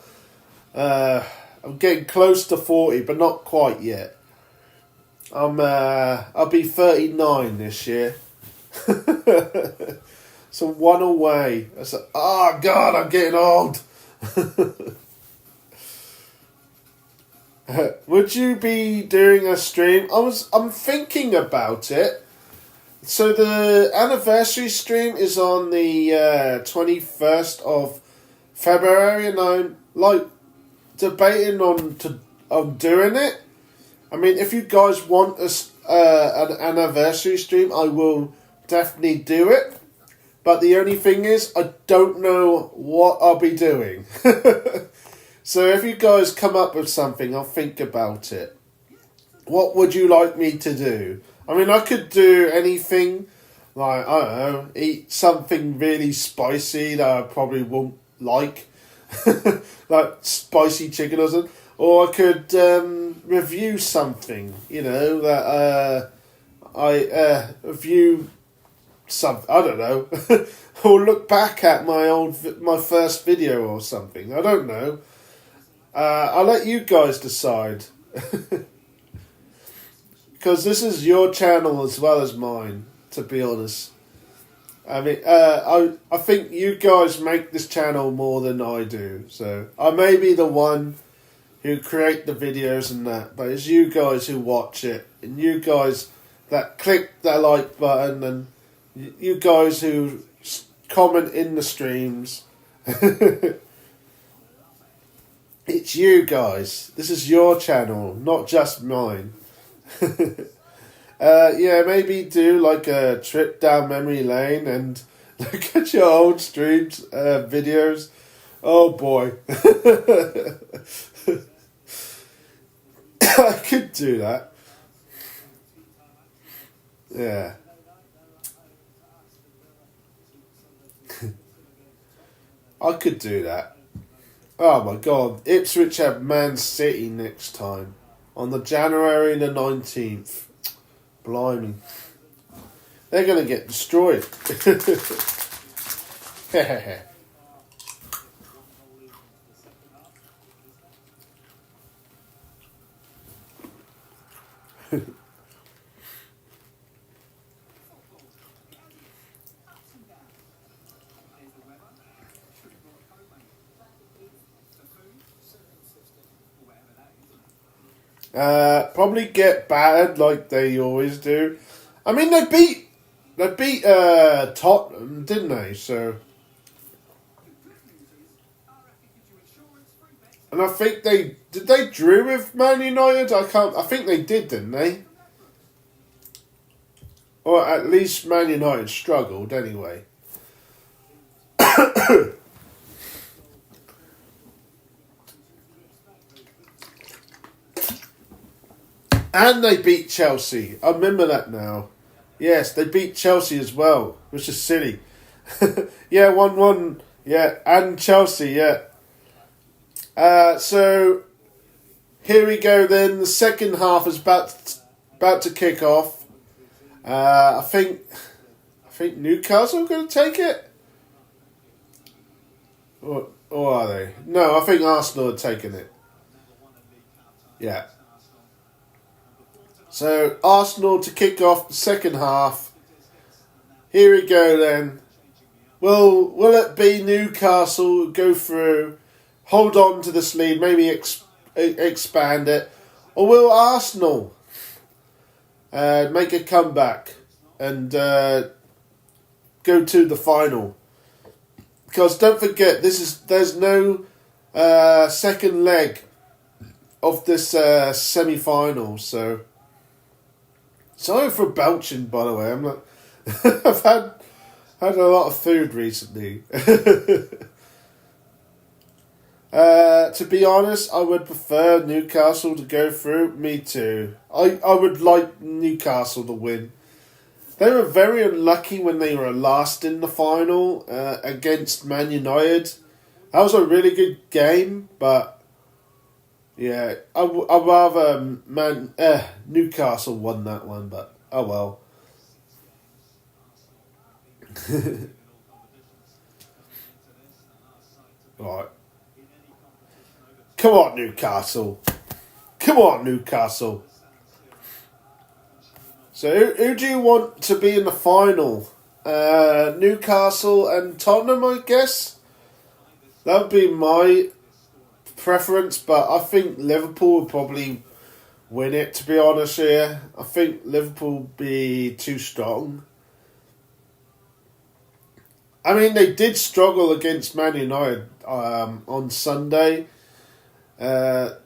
I'm getting close to 40, but not quite yet. I'll be 39 this year. So one away. I said, oh God, I'm getting old. Would you be doing a stream? I'm thinking about it. So the anniversary stream is on the 21st of February, and I'm like debating on doing it. I mean, if you guys want an anniversary stream, I will definitely do it. But the only thing is, I don't know what I'll be doing. So if you guys come up with something, I'll think about it. What would you like me to do? I mean, I could do anything. Like, I don't know, eat something really spicy that I probably won't like. Like spicy chicken or something. Or I could review something, that I review something, I don't know. Or look back at my first video or something. I don't know. I'll let you guys decide. Because this is your channel as well as mine, to be honest. I mean, I think you guys make this channel more than I do. So I may be the one who create the videos and that, but it's you guys who watch it, and you guys that click that like button, and you guys who comment in the streams. It's you guys. This is your channel, not just mine. Yeah, maybe do like a trip down memory lane and look at your old streams, videos. Oh boy. I could do that. Yeah. I could do that. Oh my god. Ipswich have Man City next time. On the January the 19th. Blimey. They're going to get destroyed. Probably get battered like they always do. I mean, they beat Tottenham, didn't they? So, and I think they drew with Man United. I think they did, didn't they? Or at least Man United struggled anyway. And they beat Chelsea. I remember that now. Yes, they beat Chelsea as well, which is silly. Yeah, 1-1. Yeah, and Chelsea, yeah. So, here we go then. The second half is about to kick off. I think Newcastle are going to take it. Or are they? No, I think Arsenal are taking it. Yeah. So, Arsenal to kick off the second half. Here we go then. Will it be Newcastle go through, hold on to this lead, maybe expand it? Or will Arsenal make a comeback and go to the final? Because don't forget, there's no second leg of this semi-final, so... Sorry for belching, by the way. I've had a lot of food recently. To be honest, I would prefer Newcastle to go through. Me too. I would like Newcastle to win. They were very unlucky when they were last in the final against Man United. That was a really good game, but yeah, I'd rather Newcastle won that one, but oh well. Right. Come on, Newcastle. Come on, Newcastle. So who do you want to be in the final? Newcastle and Tottenham, I guess. That would be my preference, but I think Liverpool would probably win it, to be honest here. I think Liverpool would be too strong. I mean, they did struggle against Man United on Sunday. They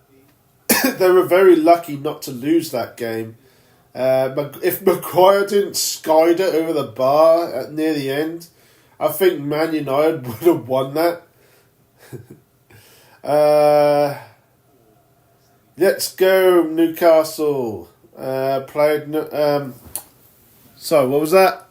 were very lucky not to lose that game. But if Maguire didn't skide it over the bar near the end, I think Man United would have won that. Let's go Newcastle. Played. Sorry, what was that?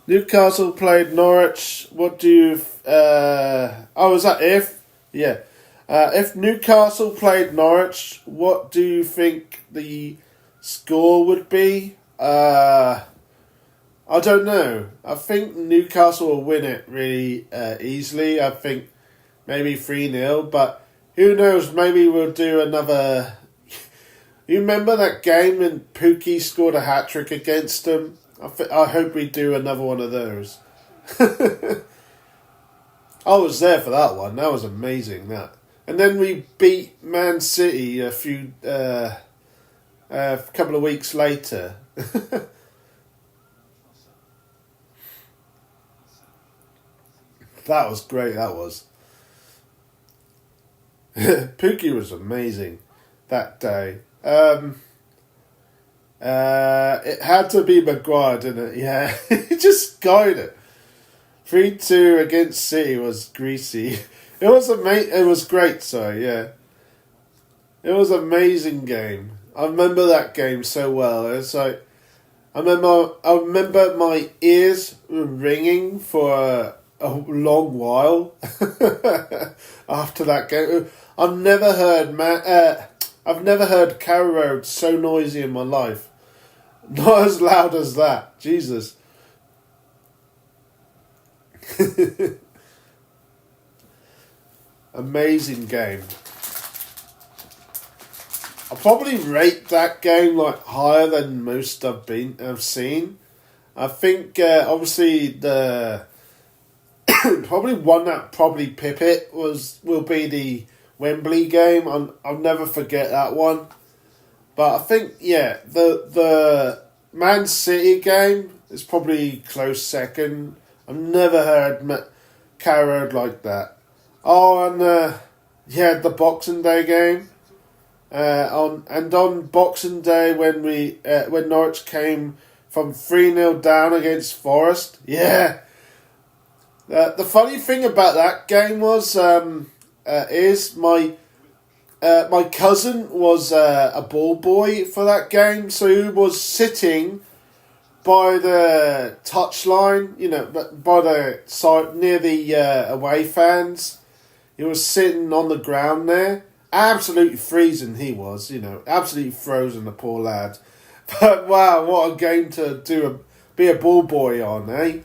Newcastle played Norwich. What do you? Was that if? Yeah. If Newcastle played Norwich, what do you think the score would be? I don't know. I think Newcastle will win it really easily. I think maybe 3-0, but who knows? Maybe we'll do another. You remember that game when Pookie scored a hat-trick against them? I hope we do another one of those. I was there for that one. That was amazing, that. And then we beat Man City a couple of weeks later. That was great, that was. Pookie was amazing that day. It had to be Maguire, didn't it? Yeah, he just skied it. 3-2 against City was greasy. It was great, sorry, yeah. It was an amazing game. I remember that game so well. It's like I remember my ears were ringing for a long while after that game. I've never heard Carrow Road so noisy in my life. Not as loud as that. Jesus. Amazing game. I'll probably rate that game like higher than most I've seen. I think obviously the probably one that probably pip it will be the Wembley game. I'll never forget that one. But I think the Man City game is probably close second. I've never heard Carrot like that. Oh, and the Boxing Day game. On Boxing Day when Norwich came from 3-0 down against Forest. Yeah. The funny thing about that game was is my cousin was a ball boy for that game, so he was sitting by the touchline, by the side near the away fans. He was sitting on the ground there, absolutely freezing. He was, absolutely frozen, the poor lad. But wow, what a game to be a ball boy on, eh?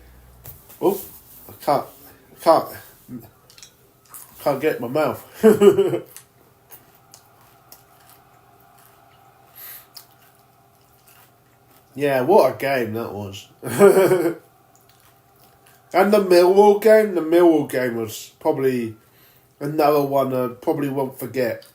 Oh, I can't get my mouth. Yeah, what a game that was. And the Millwall game was probably another one I probably won't forget.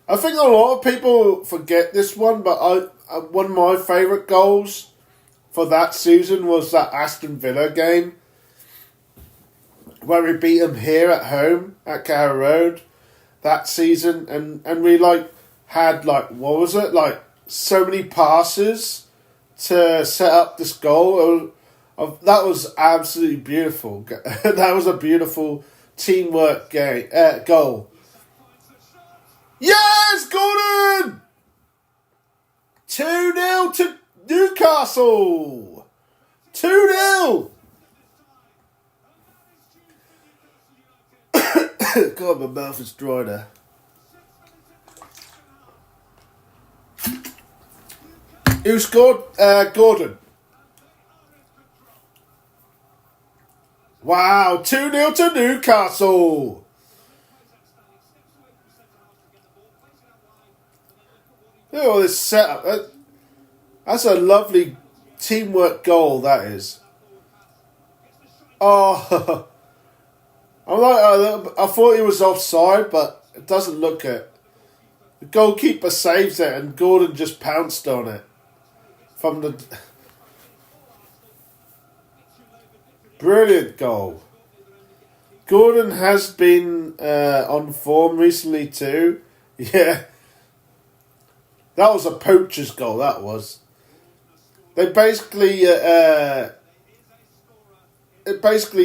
I think a lot of people forget this one, but one of my favourite goals for that season was that Aston Villa game where we beat them here at home at Carrow Road that season, and we had what was it, so many passes to set up this goal. That was absolutely beautiful. That was a beautiful teamwork goal. Yes, Gordon! 2-0 to Newcastle. 2-0. God, my mouth is dry there. Who scored? Gordon. Wow, 2-0 to Newcastle. Look at all this setup. That's a lovely teamwork goal, that is. Oh, I thought he was offside, but it doesn't look it. The goalkeeper saves it, and Gordon just pounced on it from the brilliant goal. Gordon has been on form recently too. Yeah, that was a poacher's goal. That was. They basically,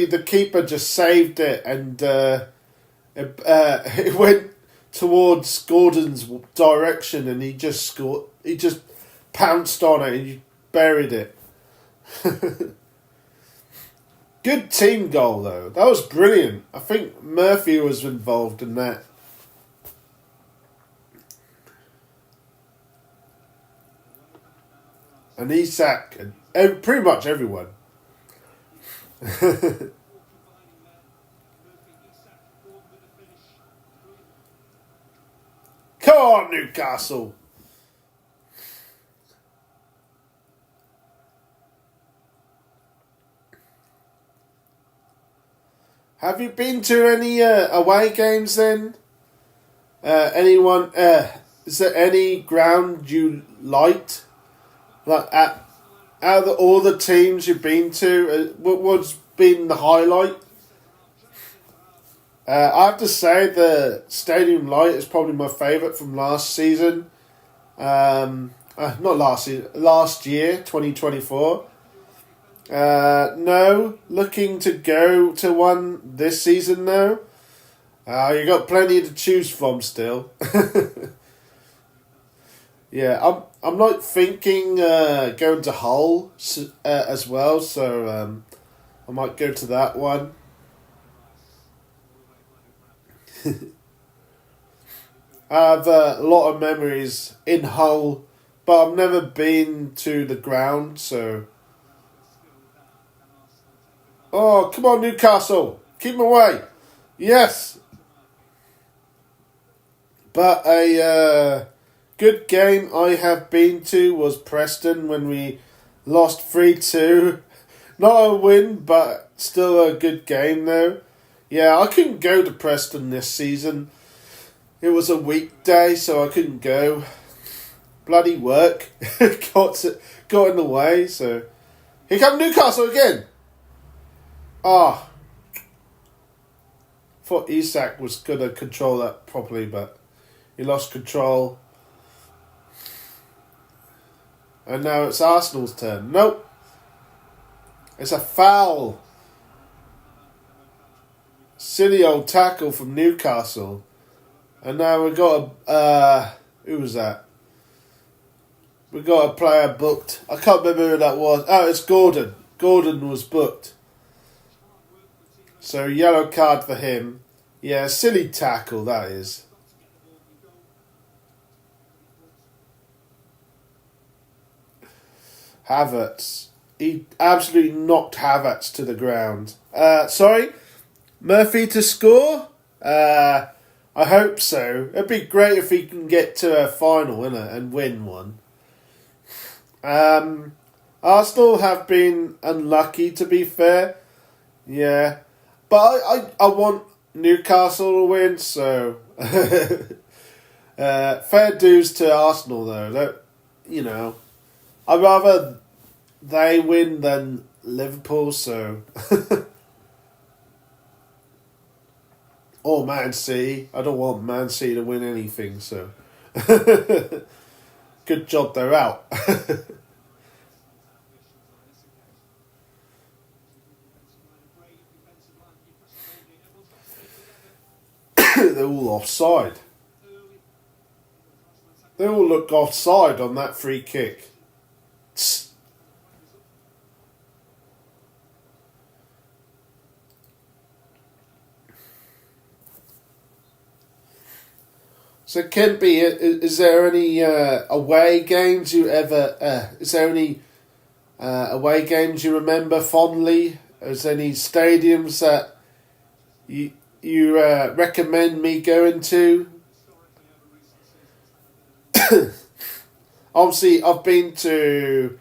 the keeper just saved it, and it went towards Gordon's direction, and he just scored. He just pounced on it and he buried it. Good team goal though. That was brilliant. I think Murphy was involved in that. And Isak and pretty much everyone. Come on, Newcastle. Have you been to any away games then? Anyone? Is there any ground you liked? Like out of all the teams you've been to, what's been the highlight? I have to say the Stadium Light is probably my favourite from last season. Not last season, last year, 2024. No, looking to go to one this season though. You got plenty to choose from still. Yeah, I'm like thinking going to Hull as well, so I might go to that one. I have a lot of memories in Hull, but I've never been to the ground, so. Oh, come on, Newcastle. Keep them away. Yes. But a good game I have been to was Preston when we lost 3-2. Not a win, but still a good game though. Yeah, I couldn't go to Preston this season. It was a weekday, so I couldn't go. Bloody work got in the way, so. Here come Newcastle again. Ah. Thought Isak was going to control that properly, but he lost control. And now it's Arsenal's turn. Nope. It's a foul. Silly old tackle from Newcastle. And now we've got a... who was that? We got a player booked. I can't remember who that was. Oh, it's Gordon. Gordon was booked. So yellow card for him. Yeah, silly tackle that is. Havertz. He absolutely knocked Havertz to the ground. Sorry? Murphy to score? I hope so. It'd be great if he can get to a final, innit, and win one. Arsenal have been unlucky, to be fair. Yeah. But I want Newcastle to win, so... fair dues to Arsenal, though. You know, I'd rather they win than Liverpool, so... Or Man City. I don't want Man City to win anything, so... Good job they're out. They're all offside. They all look offside on that free kick. So, Kempy, is there any away games you ever... is there any away games you remember fondly? Is there any stadiums that you recommend me going to? Obviously, I've been to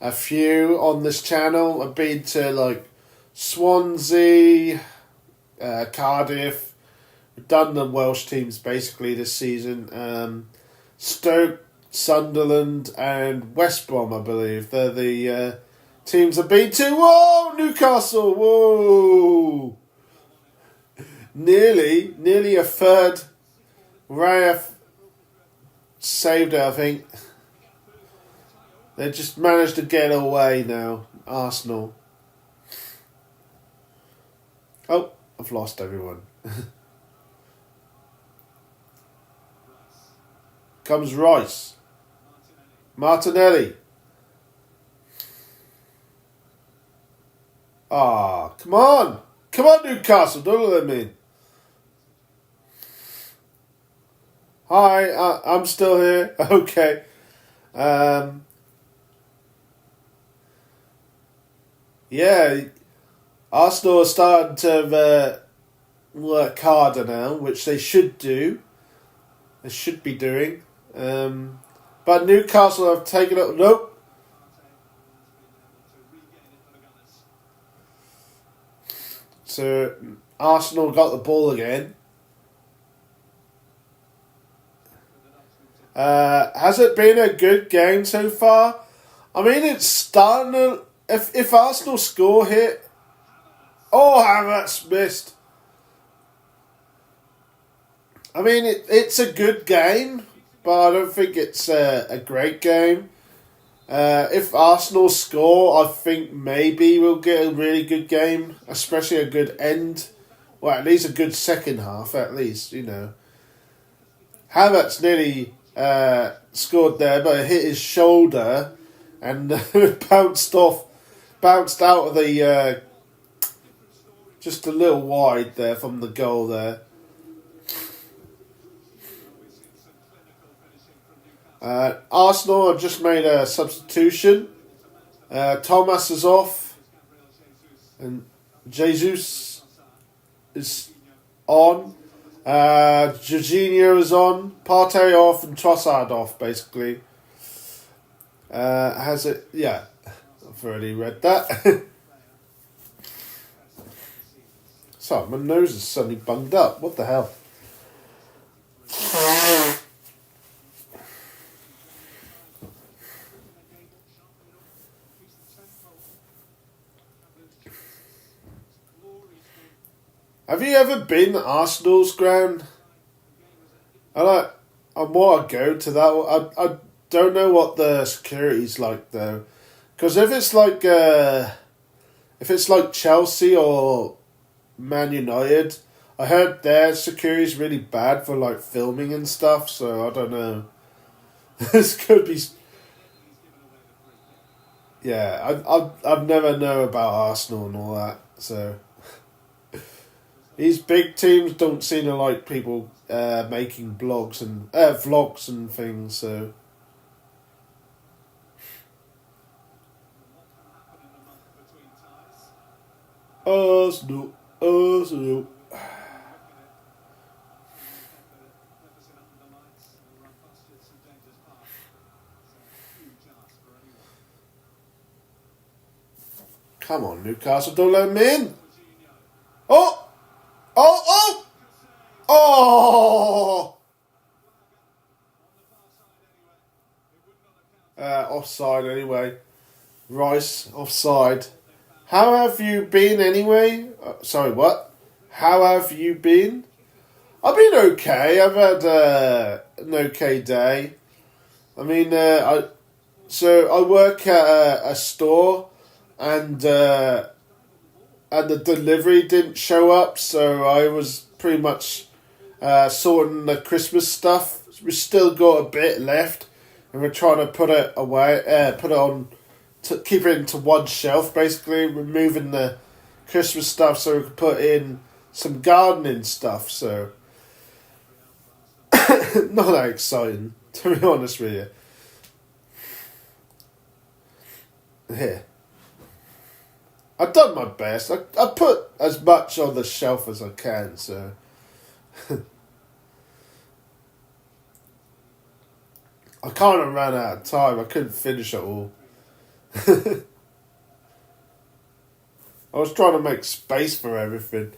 a few on this channel. I've been to like Swansea, Cardiff. We've done the Welsh teams basically this season. Stoke, Sunderland, and West Brom, I believe. They're the teams I've been to. Whoa, Newcastle! Whoa! Nearly a third. Raya saved it, I think. They just managed to get away now. Arsenal. Oh, I've lost everyone. Comes Rice. Martinelli. Ah, come on. Come on, Newcastle. Don't let them in. Hi, I'm still here. Okay. Yeah, Arsenal are starting to work harder now, which they should do. They should be doing. But Newcastle have taken it. Nope. So Arsenal got the ball again. Has it been a good game so far? I mean, it's starting to... If Arsenal score here... Oh, Havertz missed. I mean, it's a good game, but I don't think it's a great game. If Arsenal score, I think maybe we'll get a really good game, especially a good end. Well, at least a good second half, at least, you know. Havertz nearly scored there, but it hit his shoulder and bounced out of the... just a little wide there from the goal there. Arsenal have just made a substitution. Thomas is off. And Jesus is on. Jorginho is on. Partey off and Trossard off, basically. Has it... Yeah, I've already read that. Sorry, my nose is suddenly bunged up. What the hell? Have you ever been to Arsenal's ground? I want to go to that. I don't know what the security's like though, because if it's like Chelsea or Man United, I heard their security's really bad for like filming and stuff. So I don't know. This could be. Yeah, I've never know about Arsenal and all that. So. These big teams don't seem to like people making vlogs and things, so... Arsenal. Come on, Newcastle, don't let them in! Oh! Offside anyway. Rice, offside. How have you been anyway? Sorry, what? How have you been? I've been okay. I've had an okay day. I mean, I work at a store, and the delivery didn't show up, so I was pretty much sorting the Christmas stuff. We still got a bit left, and we're trying to put it away, put it on, to keep it into one shelf, basically, removing the Christmas stuff so we can put in some gardening stuff, so not that exciting, to be honest with you. Here. I've done my best. I put as much on the shelf as I can, so... I kind of ran out of time. I couldn't finish it all. I was trying to make space for everything.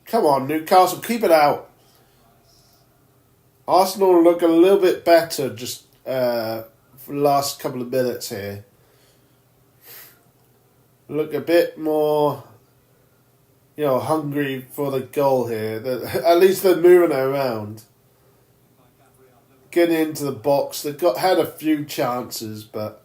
Come on, Newcastle, keep it out. Arsenal look a little bit better just for the last couple of minutes here. Look a bit more, hungry for the goal here. At least they're moving around. Getting into the box. They've had a few chances, but...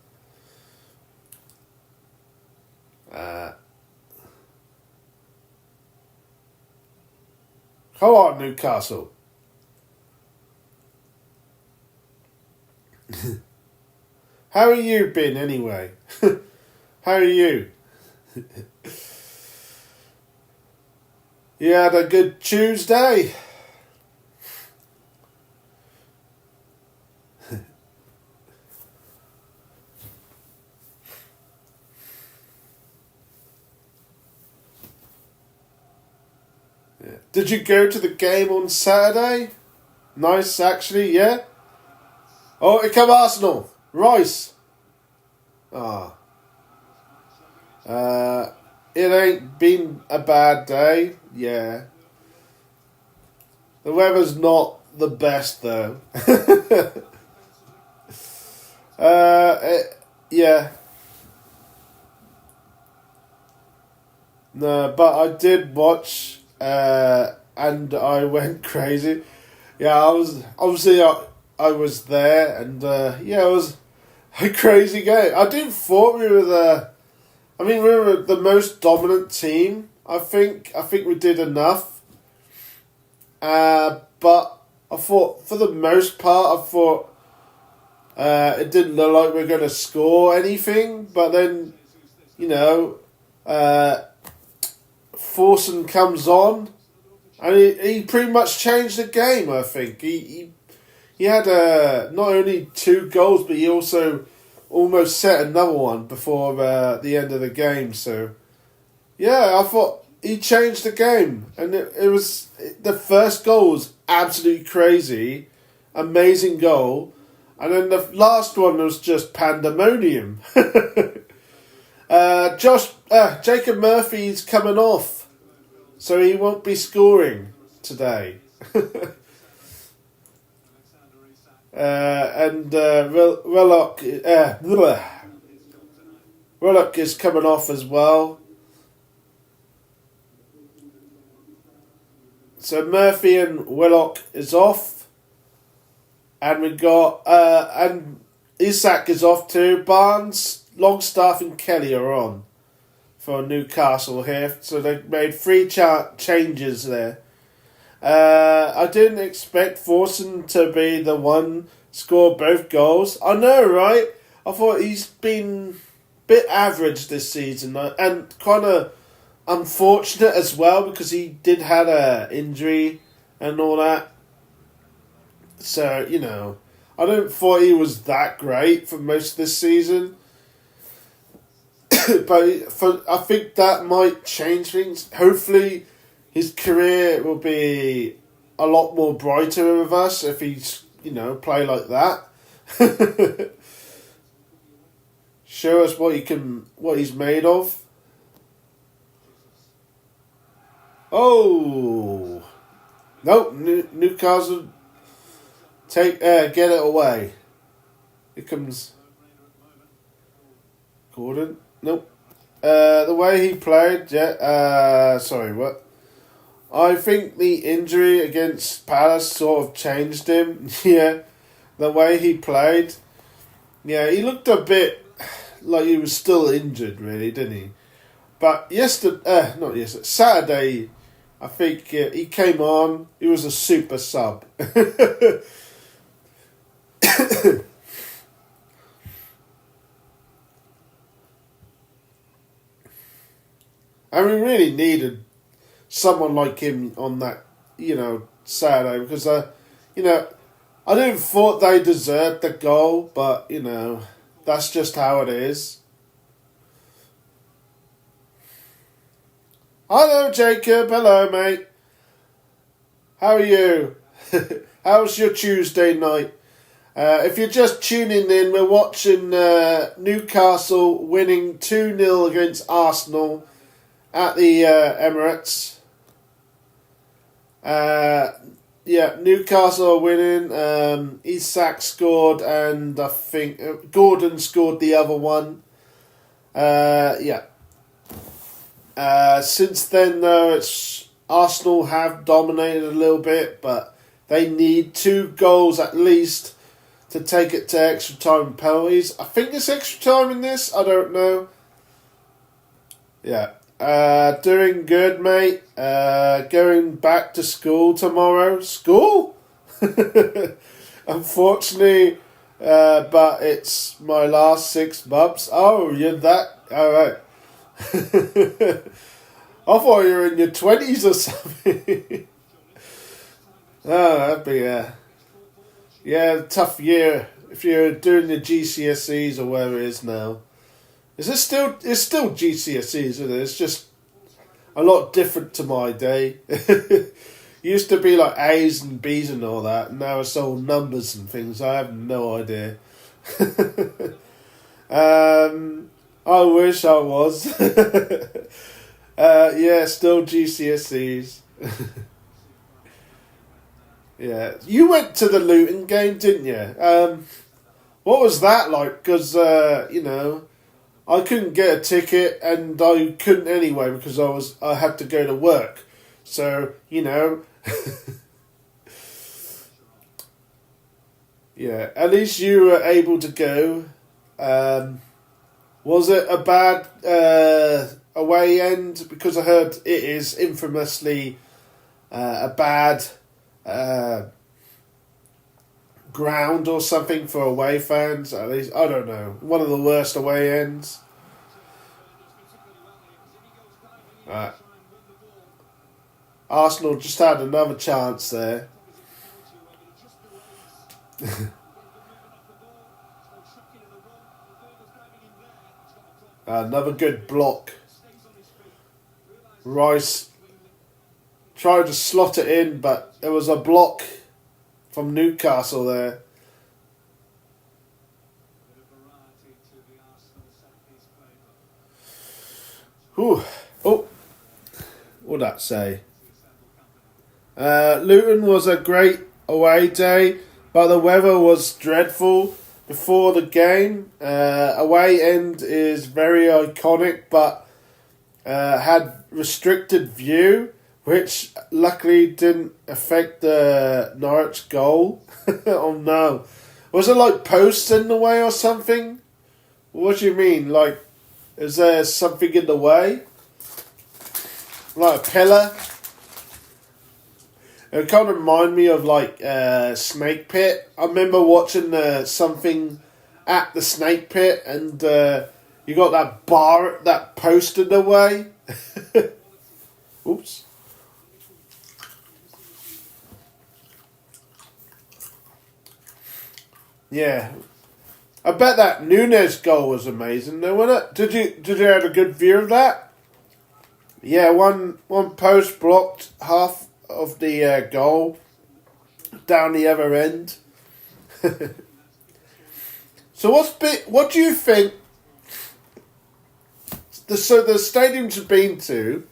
Come on, Newcastle. How are you been anyway? How are you? You had a good Tuesday? Did you go to the game on Saturday? Nice, actually, yeah? Oh, here come Arsenal. Rice. It ain't been a bad day, yeah. The weather's not the best, though. Yeah. No, but I did watch... and I went crazy. Yeah, I was there, and it was a crazy game. I didn't thought we were we were the most dominant team. I think we did enough. But I thought for the most part, it didn't look like we were going to score anything. But then, Forsen comes on, and he pretty much changed the game. I think he had not only 2 goals, but he also almost set another one before the end of the game. So yeah, I thought he changed the game, and it was the first goal was absolutely crazy, amazing goal, and then the last one was just pandemonium. Jacob Murphy's coming off. So he won't be scoring today. And Willock is coming off as well. So Murphy and Willock is off. And we got and Isak is off too. Barnes, Longstaff and Kelly are on for Newcastle here. So they made 3 changes there. I didn't expect Forsen to be the one score both goals. I know, right? I thought he's been a bit average this season, and kind of unfortunate as well, because he did have an injury and all that. So, I don't thought he was that great for most of this season. But I think that might change things. Hopefully his career will be a lot more brighter with us if he's, play like that. Show us what he's made of. Oh, nope. Newcastle get it away. Here comes Gordon. Nope. The way he played, sorry, what? I think the injury against Palace sort of changed him. Yeah, the way he played. Yeah, he looked a bit like he was still injured, really, didn't he? But Saturday, I think he came on. He was a super sub. And we really needed someone like him on that, Saturday, because, I didn't thought they deserved the goal, but, that's just how it is. Hello, Jacob. Hello, mate. How are you? How's your Tuesday night? If you're just tuning in, we're watching Newcastle winning 2-0 against Arsenal at the Emirates. Newcastle are winning. Isak scored, and I think Gordon scored the other one. Since then, though, it's Arsenal have dominated a little bit, but they need 2 goals at least to take it to extra time penalties. I think it's extra time in this. I don't know. Yeah. Doing good, mate. Going back to school tomorrow. School? Unfortunately, but it's my last 6 months. Oh, you're that? Alright. I thought you were in your 20s or something. Oh, that'd be a tough year if you're doing the GCSEs or whatever it is now. It's still GCSEs, isn't it? It's just a lot different to my day. Used to be like A's and B's and all that, and now it's all numbers and things. I have no idea. I wish I was. Still GCSEs. Yeah, you went to the Luton game, didn't you? What was that like? Because I couldn't get a ticket, and I couldn't anyway because I had to go to work. So yeah. At least you were able to go. Was it a bad away end? Because I heard it is infamously a bad ground or something for away fans. At least, I don't know. One of the worst away ends. Arsenal just had another chance there. Another good block. Rice tried to slot it in, but there was a block from Newcastle there. Ooh. Oh, what'd that say? Luton was a great away day, but the weather was dreadful before the game. Away end is very iconic, but had restricted view, which luckily didn't affect the Norwich goal. Oh no. Was it like posts in the way or something? What do you mean? Like, is there something in the way? Like a pillar? It kind of reminded me of like Snake Pit. I remember watching something at the Snake Pit, and you got that post in the way. Oops. Yeah, I bet that Nunes goal was amazing, though, wasn't it? Did you have a good view of that? Yeah, one post blocked half of the goal down the other end. So what do you think? The stadiums you've been to,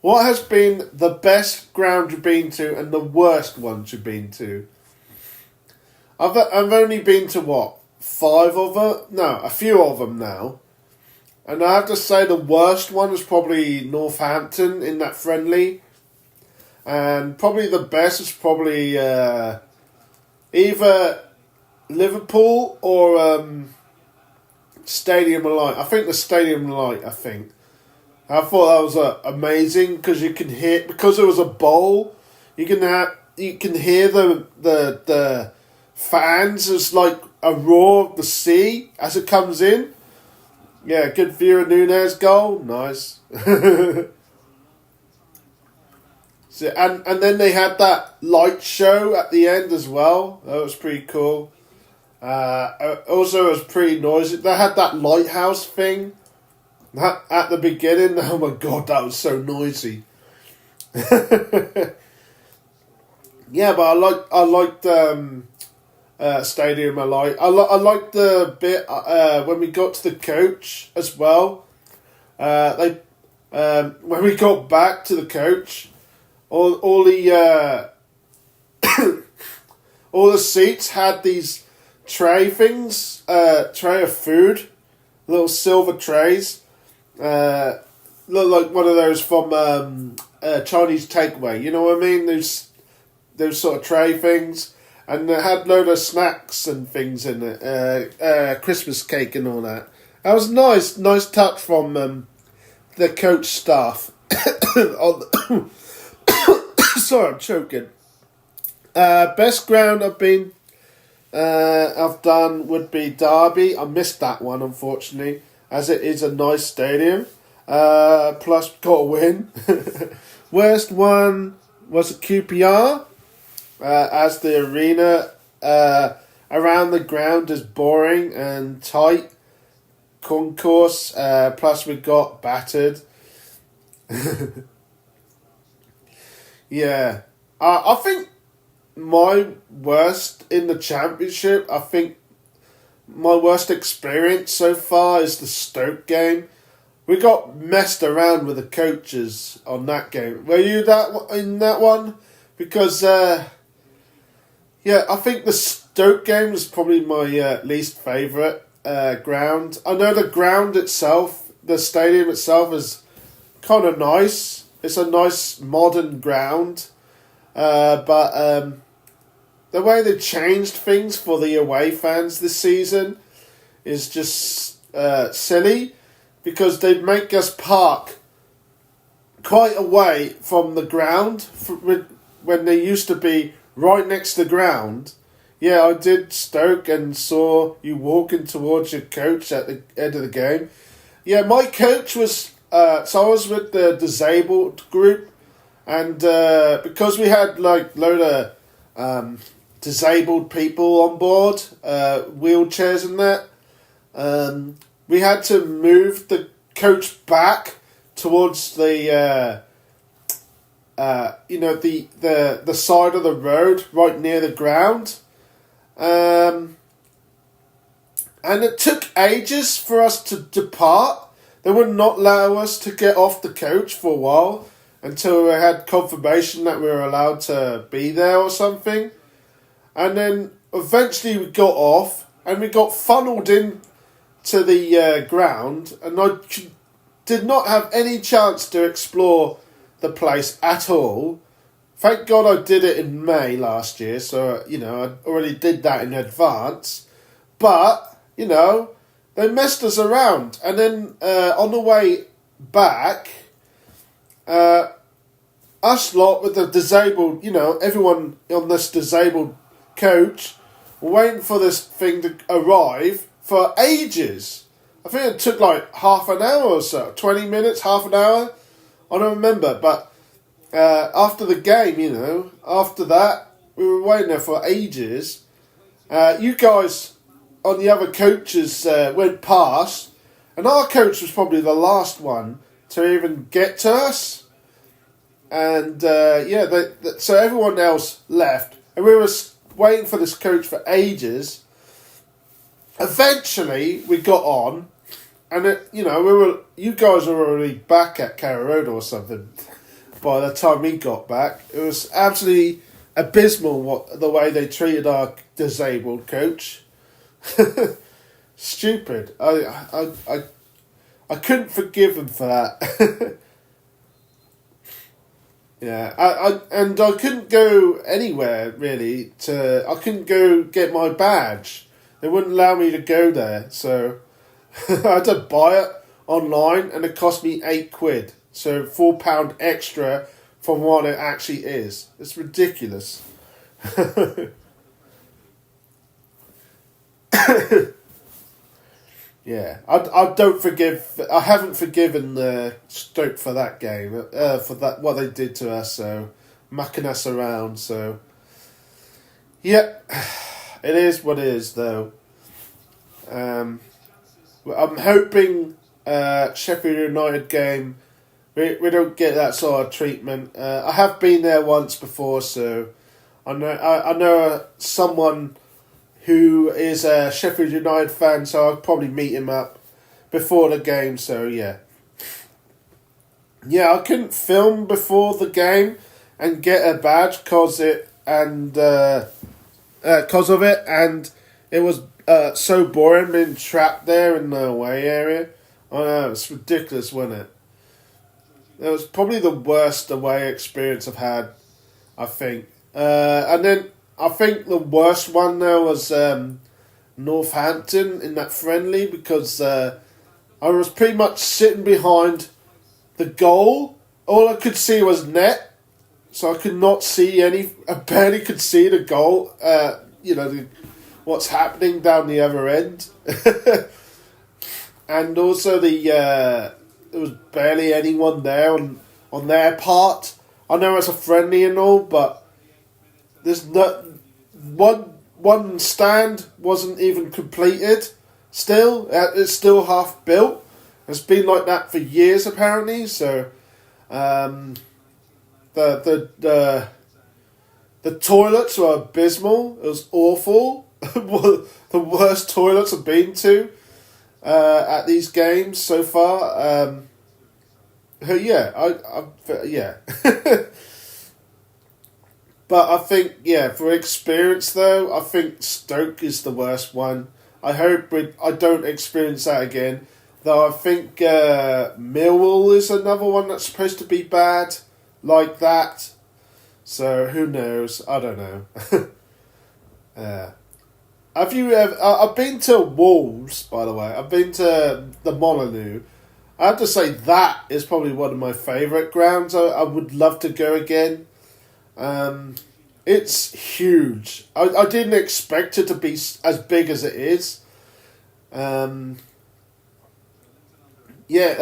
what has been the best ground you've been to and the worst ones you've been to? I've only been to 5 of them? No, a few of them now. And I have to say the worst one is probably Northampton in that friendly. And probably the best is probably either Liverpool or Stadium of Light. I think the Stadium of Light, I thought that was amazing because you can hear, because it was a bowl, you can hear the fans. It's like a roar of the sea as it comes in. Yeah, good view of Nunes' goal. Nice. So, and then they had that light show at the end as well. That was pretty cool. Also, it was pretty noisy. They had that lighthouse thing At the beginning, oh my god, that was so noisy. Yeah, but I liked stadium. I liked the bit when we got to the coach as well. When we got back to the coach, all the all the seats had these tray things, tray of food, little silver trays. Look like one of those from Chinese takeaway. You know what I mean? Those sort of tray things, and it had load of snacks and things in it. Christmas cake and all that. That was nice touch from the coach staff. Sorry, I'm choking. Best ground I've done would be Derby. I missed that one, unfortunately, as it is a nice stadium. Plus, got a win. Worst one was a QPR, as the arena around the ground is boring and tight. Concourse, plus we got battered. Yeah. I think my worst in the championship, I think my worst experience so far is the Stoke game. We got messed around with the coaches on that game. Were you in that one? Because, I think the Stoke game was probably my least favourite ground. I know the ground itself, the stadium itself is kind of nice. It's a nice modern ground. But the way they changed things for the away fans this season is just silly, because they'd make us park quite away from the ground when they used to be right next to the ground. Yeah, I did Stoke and saw you walking towards your coach at the end of the game. Yeah, my coach was... so I was with the disabled group, and because we had like load of disabled people on board, wheelchairs and that, we had to move the coach back towards the the side of the road right near the ground. And it took ages for us to depart. They would not allow us to get off the coach for a while until we had confirmation that we were allowed to be there or something. And then eventually we got off and we got funneled in to the ground, and I did not have any chance to explore the place at all. Thank God I did it in May last year, so, I already did that in advance. But, they messed us around. And then on the way back, us lot with the disabled, everyone on this disabled coach, were waiting for this thing to arrive for ages. I think it took like half an hour or so, 20 minutes, half an hour. I don't remember, but after the game, after that, we were waiting there for ages. You guys on the other coaches went past, and our coach was probably the last one to even get to us. And so everyone else left, and we were waiting for this coach for ages. Eventually, we got on, and you guys were already back at Carrow Road or something by the time we got back. It was absolutely abysmal the way they treated our disabled coach. Stupid. I couldn't forgive him for that. Yeah, I couldn't go anywhere really. I couldn't go get my badge. They wouldn't allow me to go there, so I had to buy it online, and it cost me £8. So £4 extra from what it actually is. It's ridiculous. Yeah, I haven't forgiven the Stoke for that game, for that what they did to us, so mucking us around. So, yep, it is what it is, though. I'm hoping Sheffield United game, we don't get that sort of treatment. I have been there once before, so I know someone who is a Sheffield United fan, so I'll probably meet him up before the game. So yeah, I couldn't film before the game and get a badge cause of it, and it was so boring being trapped there in the away area. I know, it's ridiculous, wasn't it? It was probably the worst away experience I've had, I think. And then I think the worst one there was Northampton in that friendly, because I was pretty much sitting behind the goal. All I could see was net, so I could not see I barely could see the goal, what's happening down the other end. And also there was barely anyone there on their part. I know it's a friendly and all, but there's not one stand wasn't even completed. Still, it's still half built. It's been like that for years apparently. So, the toilets were abysmal. It was awful. The worst toilets I've been to at these games so far. Yeah. But I think, for experience though, I think Stoke is the worst one. I hope I don't experience that again. Though I think Millwall is another one that's supposed to be bad, like that. So who knows? I don't know. Have you ever? I've been to Wolves, by the way. I've been to the Molineux. I have to say that is probably one of my favourite grounds. I would love to go again. It's huge. I didn't expect it to be as big as it is. The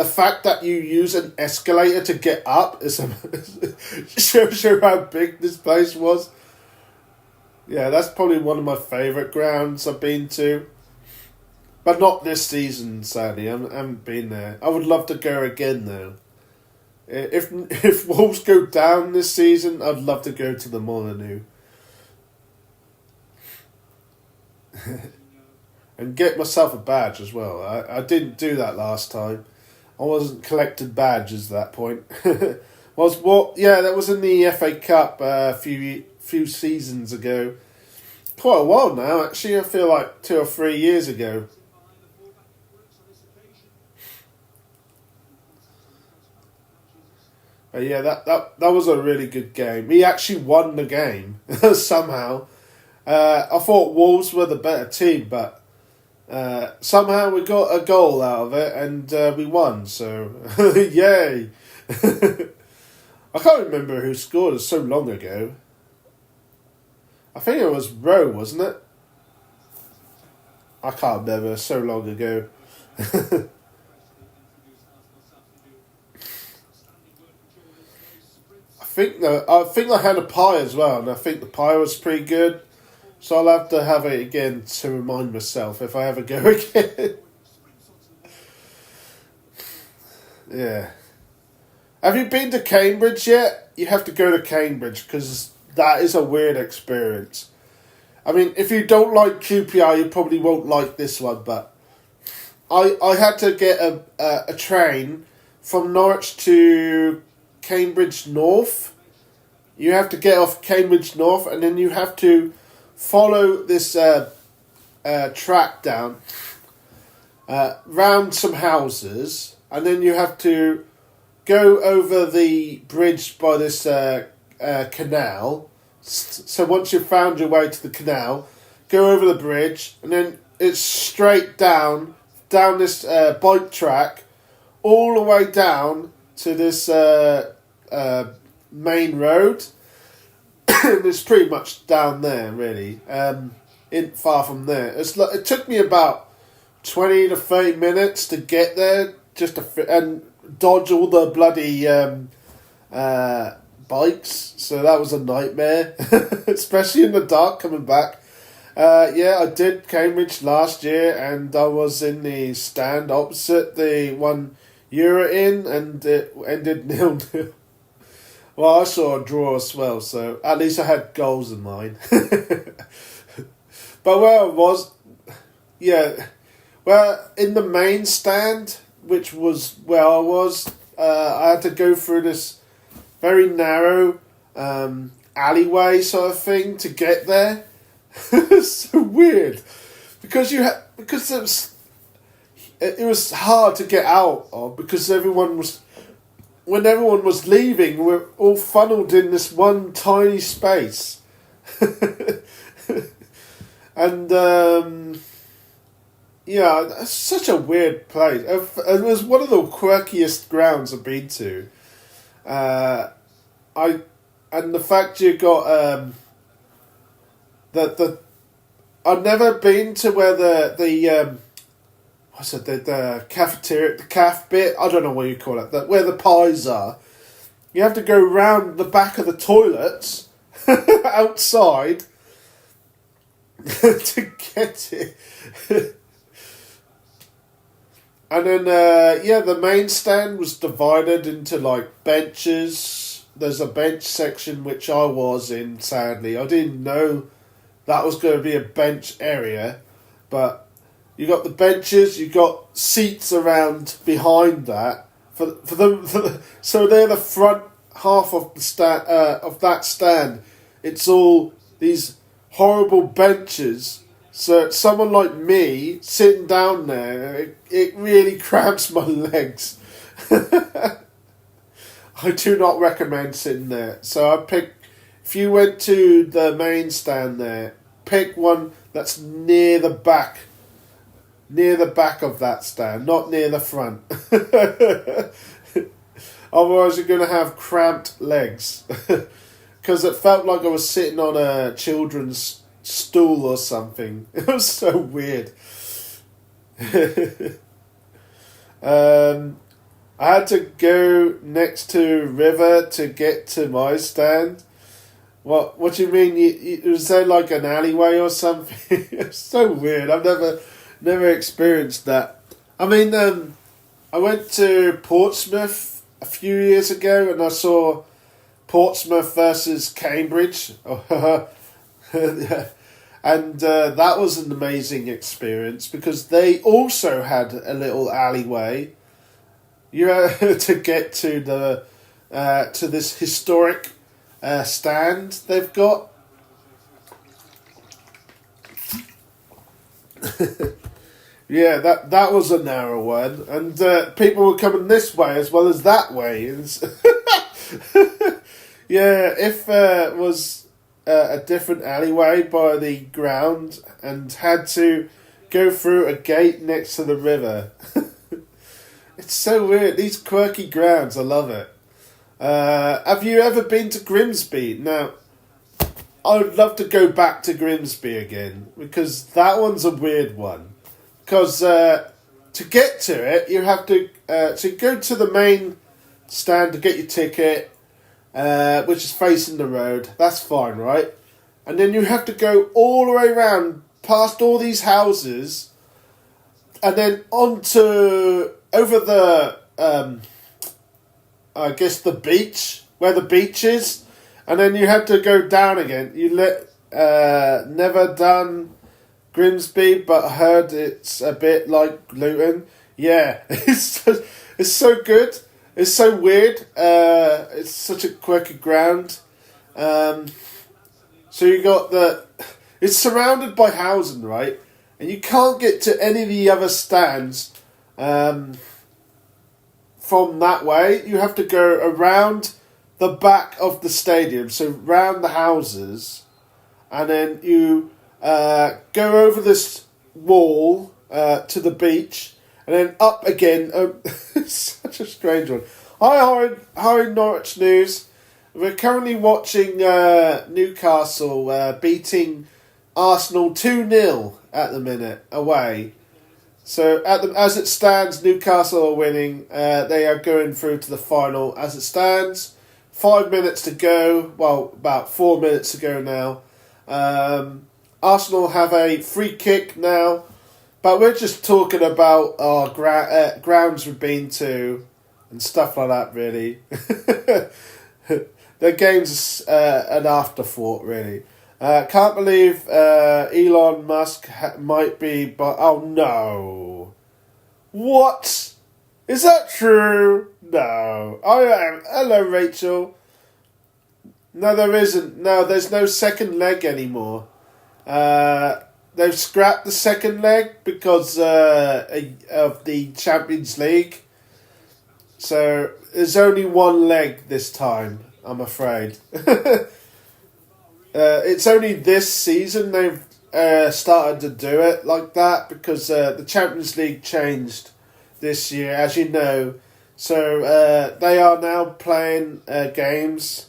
fact that you use an escalator to get up shows you how big this place was. Yeah, that's probably one of my favourite grounds I've been to. But not this season, sadly. I haven't been there. I would love to go again, though. If Wolves go down this season, I'd love to go to the Molineux. And get myself a badge as well. I didn't do that last time. I wasn't collecting badges at that point. That was in the FA Cup a few seasons ago. Quite a while now, actually. I feel like 2 or 3 years ago. But yeah, that was a really good game. He actually won the game somehow. I thought Wolves were the better team, but somehow we got a goal out of it and we won. So yay! I can't remember who scored. It was so long ago. I think it was Rowe, wasn't it? I can't remember. So long ago. I think I had a pie as well, and I think the pie was pretty good. So I'll have to have it again to remind myself if I ever go again. Yeah. Have you been to Cambridge yet? You have to go to Cambridge because that is a weird experience. I mean, if you don't like QPR, you probably won't like this one, but I had to get a train from Norwich to Cambridge North. You have to get off Cambridge North and then you have to follow this track down round some houses, and then you have to go over the bridge by this canal. So once you've found your way to the canal, go over the bridge, and then it's straight down this bike track, all the way down to this main road. It's pretty much down there, really. Far from there. It took me about 20 to 30 minutes to get there, and dodge all the bloody bikes. So that was a nightmare, especially in the dark coming back. Yeah, I did Cambridge last year, and I was in the stand opposite the one you were in, and it ended 0-0. Well, I saw a draw as well, so at least I had goals in mind. But where I was, yeah, well, in the main stand, which was where I was, I had to go through this very narrow alleyway sort of thing to get there. It's so weird because it was hard to get out of because when everyone was leaving, we're all funneled in this one tiny space. And yeah, it's such a weird place. It was one of the quirkiest grounds I've been to. And the fact you got I've never been to where the cafeteria, the caf bit, I don't know what you call it, where the pies are. You have to go round the back of the toilets outside to get it. And then, the main stand was divided into, like, benches. There's a bench section which I was in, sadly. I didn't know that was going to be a bench area. But you got the benches, you got seats around behind that. So they're the front half of the stand, of that stand. It's all these horrible benches. So someone like me sitting down there, it really cramps my legs. I do not recommend sitting there. So if you went to the main stand there, pick one that's near the back of that stand, not near the front. Otherwise you're going to have cramped legs. Because it felt like I was sitting on a children's stool or something. It was so weird. I had to go next to river to get to my stand. What do you mean? Was there like an alleyway or something? It's so weird. I've never experienced that. I mean, I went to Portsmouth a few years ago and I saw Portsmouth versus Cambridge. And that was an amazing experience because they also had a little alleyway. You had to get to to this historic stand they've got. Yeah, that was a narrow one, and people were coming this way as well as that way. Yeah, if it was a different alleyway by the ground and had to go through a gate next to the river. It's so weird. These quirky grounds, I love it. Have you ever been to Grimsby? Now, I would love to go back to Grimsby again because that one's a weird one. Because to get to it, you have to go to the main stand to get your ticket, which is facing the road. That's fine, right? And then you have to go all the way around, past all these houses, and then over the, I guess the beach, where the beach is, and then you have to go down again. Never done Grimsby, but heard it's a bit like Luton. Yeah, it's so good. It's so weird. It's such a quirky ground. So you got it's surrounded by housing, right? And you can't get to any of the other stands from that way. You have to go around the back of the stadium, so round the houses, and then you go over this wall to the beach, and then up again. It's such a strange one. Hi, Norwich News. We're currently watching Newcastle beating Arsenal 2-0 at the minute, away. So as it stands, Newcastle are winning. They are going through to the final. As it stands, 5 minutes to go. Well, about 4 minutes to go now. Arsenal have a free kick now, but we're just talking about our grounds we've been to and stuff like that, really. The game's an afterthought, really. Can't believe Elon Musk might be, but oh no. What? Is that true? No. Hello, Rachel. No, there isn't. No, there's no second leg anymore. They've scrapped the second leg because of the Champions League. So there's only one leg this time, I'm afraid. It's only this season they've started to do it like that because the Champions League changed this year, as you know. So they are now playing games.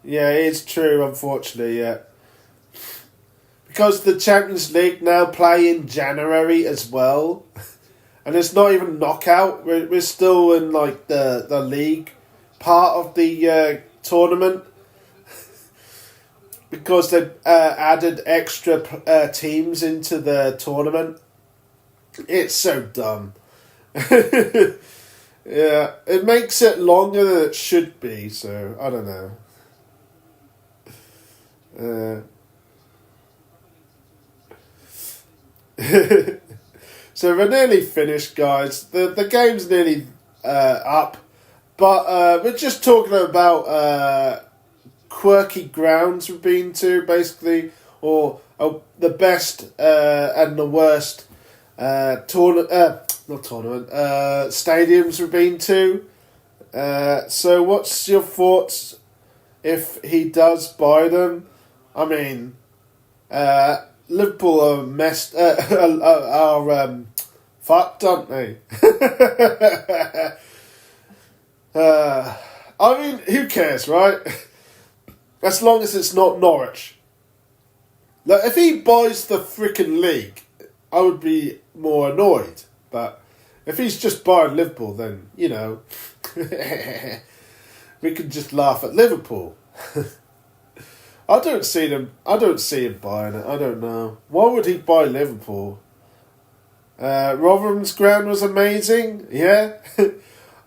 Yeah, it is true, unfortunately, yeah. Because the Champions League now play in January as well. And it's not even knockout. We're still in like the league part of the tournament. Because they've added extra teams into the tournament. It's so dumb. Yeah, it makes it longer than it should be, so I don't know. So we're nearly finished, guys. The game's nearly up. But we're just talking about quirky grounds we've been to, basically, or the best and the worst stadiums we've been to. So what's your thoughts if he does buy them? I mean, Liverpool are fucked, aren't they? I mean, who cares, right? As long as it's not Norwich. Like, if he buys the frickin' league, I would be more annoyed. But if he's just buying Liverpool, then, you know, we can just laugh at Liverpool. I don't see him buying it. I don't know. Why would he buy Liverpool? Rotherham's ground was amazing. Yeah.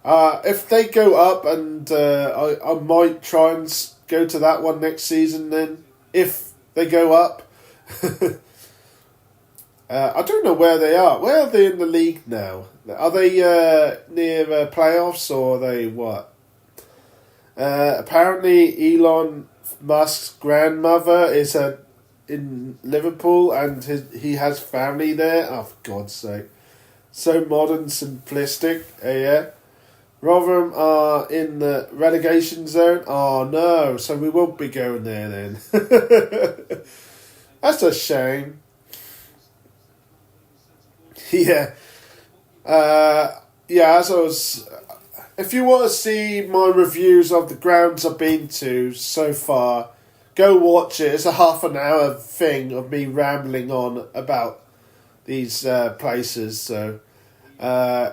If they go up, and I might try and go to that one next season then, if they go up. I don't know where they are. Where are they in the league now? Are they near playoffs, or are they what? Apparently Elon Musk's grandmother is in Liverpool, and he has family there. Oh, for God's sake. So modern, simplistic. Yeah. Rotherham are in the relegation zone. Oh no, so we won't be going there then. That's a shame. Yeah. As I was... If you want to see my reviews of the grounds I've been to so far, go watch it. It's a half an hour thing of me rambling on about these places. So,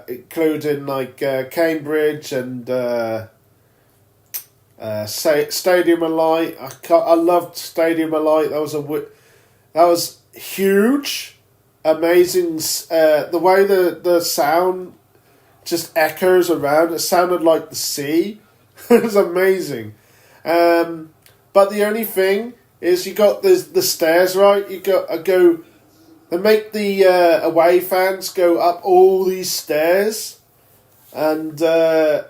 including like Cambridge and Stadium of Light. I loved Stadium of Light. That was huge, amazing. The way the sound just echoes around. It sounded like the sea. It was amazing. But the only thing is you got the stairs, right? You got to go... They make the away fans go up all these stairs. And though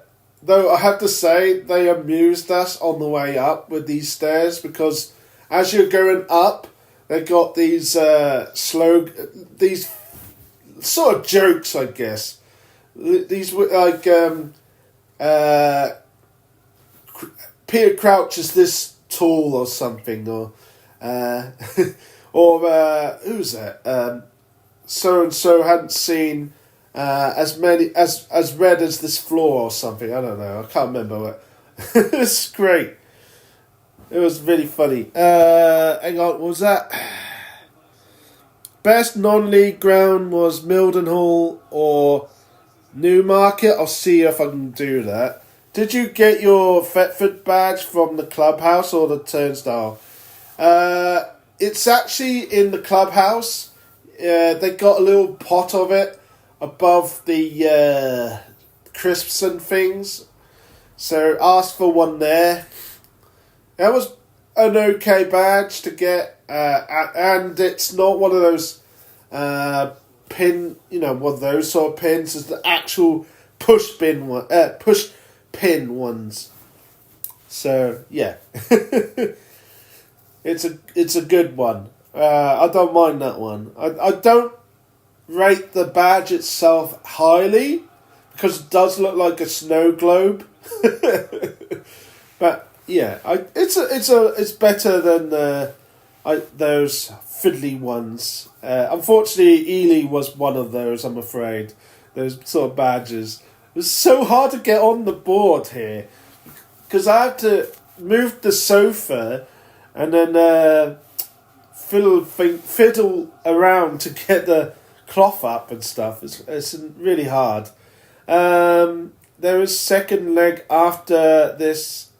I have to say, they amused us on the way up with these stairs, because as you're going up, they got these these sort of jokes, I guess. These were like Peter Crouch is this tall or something, or or who's that? So and so hadn't seen as many as red as this floor or something. I don't know. I can't remember what. It's great. It was really funny. Hang on, what was that? Best non-league ground was Mildenhall or Newmarket. I'll see if I can do that. Did you get your Thetford badge from the clubhouse or the turnstile? It's actually in the clubhouse. They got a little pot of it above the crisps and things. So asked for one there. That was an okay badge to get, and it's not one of those pin, one of those sort of pins. It's the actual push pin ones. So yeah, it's a good one. I don't mind that one. I don't rate the badge itself highly because it does look like a snow globe. But yeah, it's better than those fiddly ones. Unfortunately, Ely was one of those. I'm afraid those sort of badges. It was so hard to get on the board here because I had to move the sofa and then fiddle around to get the cloth up and stuff. It's really hard. There is second leg after this.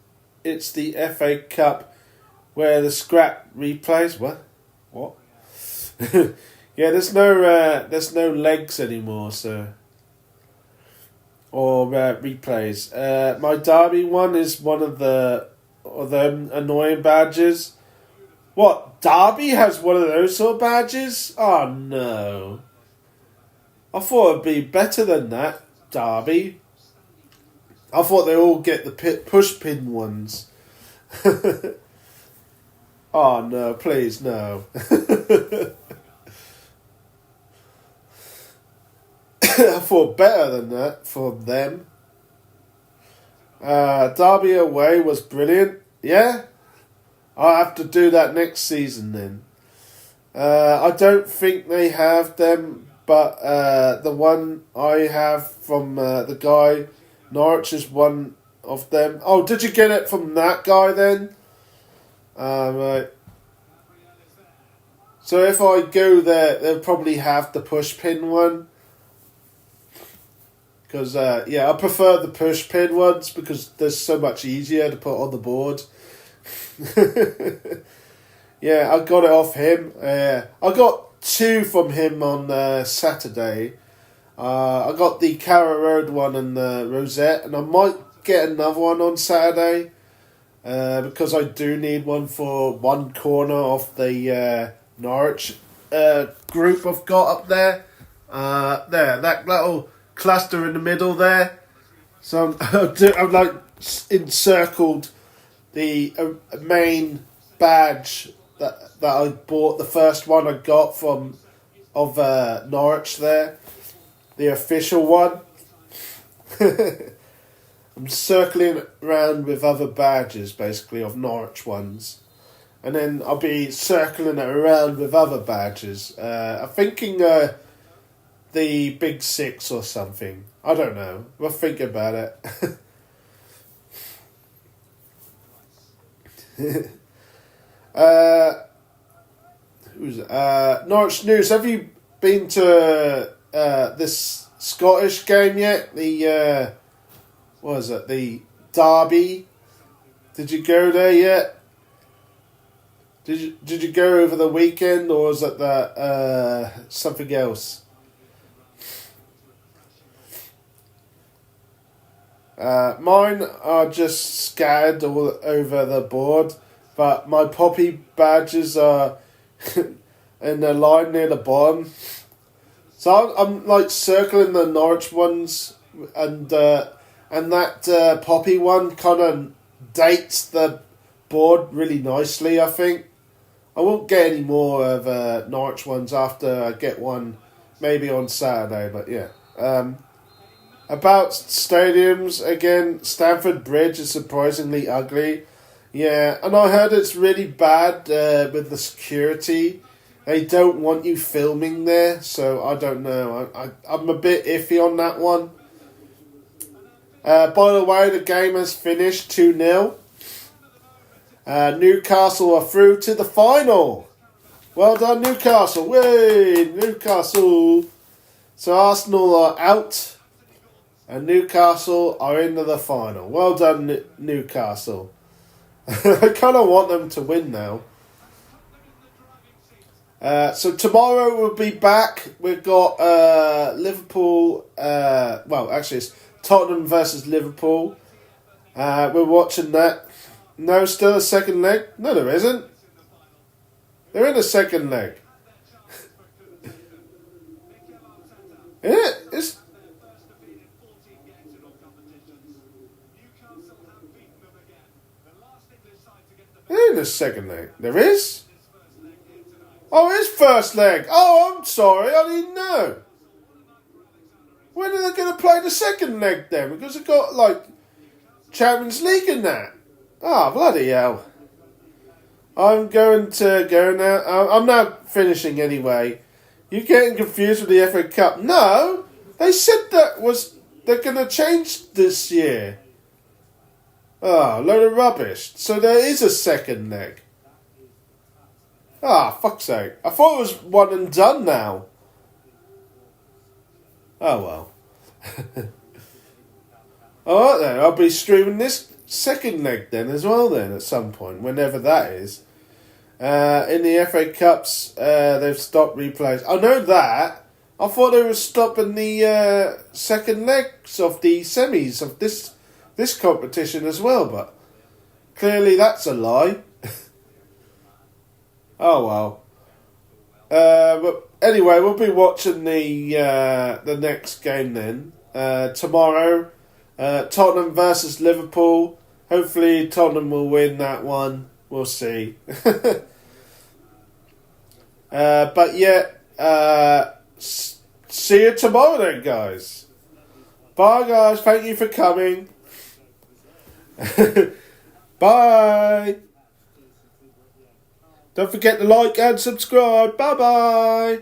It's the FA Cup where the scrap replays. What? Yeah, there's no legs anymore. So or replays. My Derby one is one of them annoying badges. What? Derby has one of those sort of badges? Oh no! I thought it'd be better than that. Derby. I thought they all get the push pin ones. Oh no, please no. I thought better than that for them. Derby away was brilliant. Yeah? I'll have to do that next season then. I don't think they have them, but the one I have from the guy... Norwich is one of them. Oh, did you get it from that guy then? Right. So if I go there, they'll probably have the push pin one. Because, I prefer the push pin ones because they're so much easier to put on the board. Yeah, I got it off him. I got 2 from him on Saturday. I got the Carrow Road one and the Rosette, and I might get another one on Saturday because I do need one for one corner of the Norwich group I've got up there. That little cluster in the middle there. So I've like encircled the main badge that I bought, the first one I got of Norwich there. The official one. I'm circling around with other badges, basically, of Norwich ones. And then I'll be circling it around with other badges. I'm thinking the Big Six or something. I don't know. We'll think about it. Norwich News. Have you been to... this Scottish game yet? The what is it? The Derby. Did you go there yet? Did you go over the weekend, or is it that something else? Mine are just scattered all over the board, but my poppy badges are in the line near the bottom. So I'm like circling the Norwich ones, and that poppy one kind of dates the board really nicely, I think. I won't get any more of Norwich ones after I get one maybe on Saturday, but yeah. About stadiums, again, Stamford Bridge is surprisingly ugly. Yeah, and I heard it's really bad with the security. They don't want you filming there, so I don't know. I'm a bit iffy on that one. By the way, the game has finished 2-0. Newcastle are through to the final. Well done, Newcastle. Way, Newcastle. So Arsenal are out, and Newcastle are into the final. Well done, Newcastle. I kind of want them to win now. So tomorrow we'll be back. We've got Liverpool. Well, actually, it's Tottenham versus Liverpool. We're watching that. No, still a second leg? No, there isn't. They're in a second leg. It's... They're in the second leg. There is? Oh, it is first leg. Oh, I'm sorry. I didn't know. When are they going to play the second leg then? Because they've got, like, Champions League in that. Ah, bloody hell. I'm going to go now. I'm now finishing anyway. You're getting confused with the FA Cup. No, they said they're going to change this year. Ah, load of rubbish. So there is a second leg. Ah, fuck's sake. I thought it was one and done now. Oh well. Alright then, I'll be streaming this second leg then as well then at some point, whenever that is. In the FA Cups, they've stopped replays. I know that. I thought they were stopping the second legs of the semis of this competition as well, but clearly that's a lie. Oh well. But anyway, we'll be watching the next game then. Tomorrow, Tottenham versus Liverpool. Hopefully Tottenham will win that one. We'll see. But yeah, see you tomorrow then, guys. Bye, guys. Thank you for coming. Bye. Don't forget to like and subscribe. Bye-bye.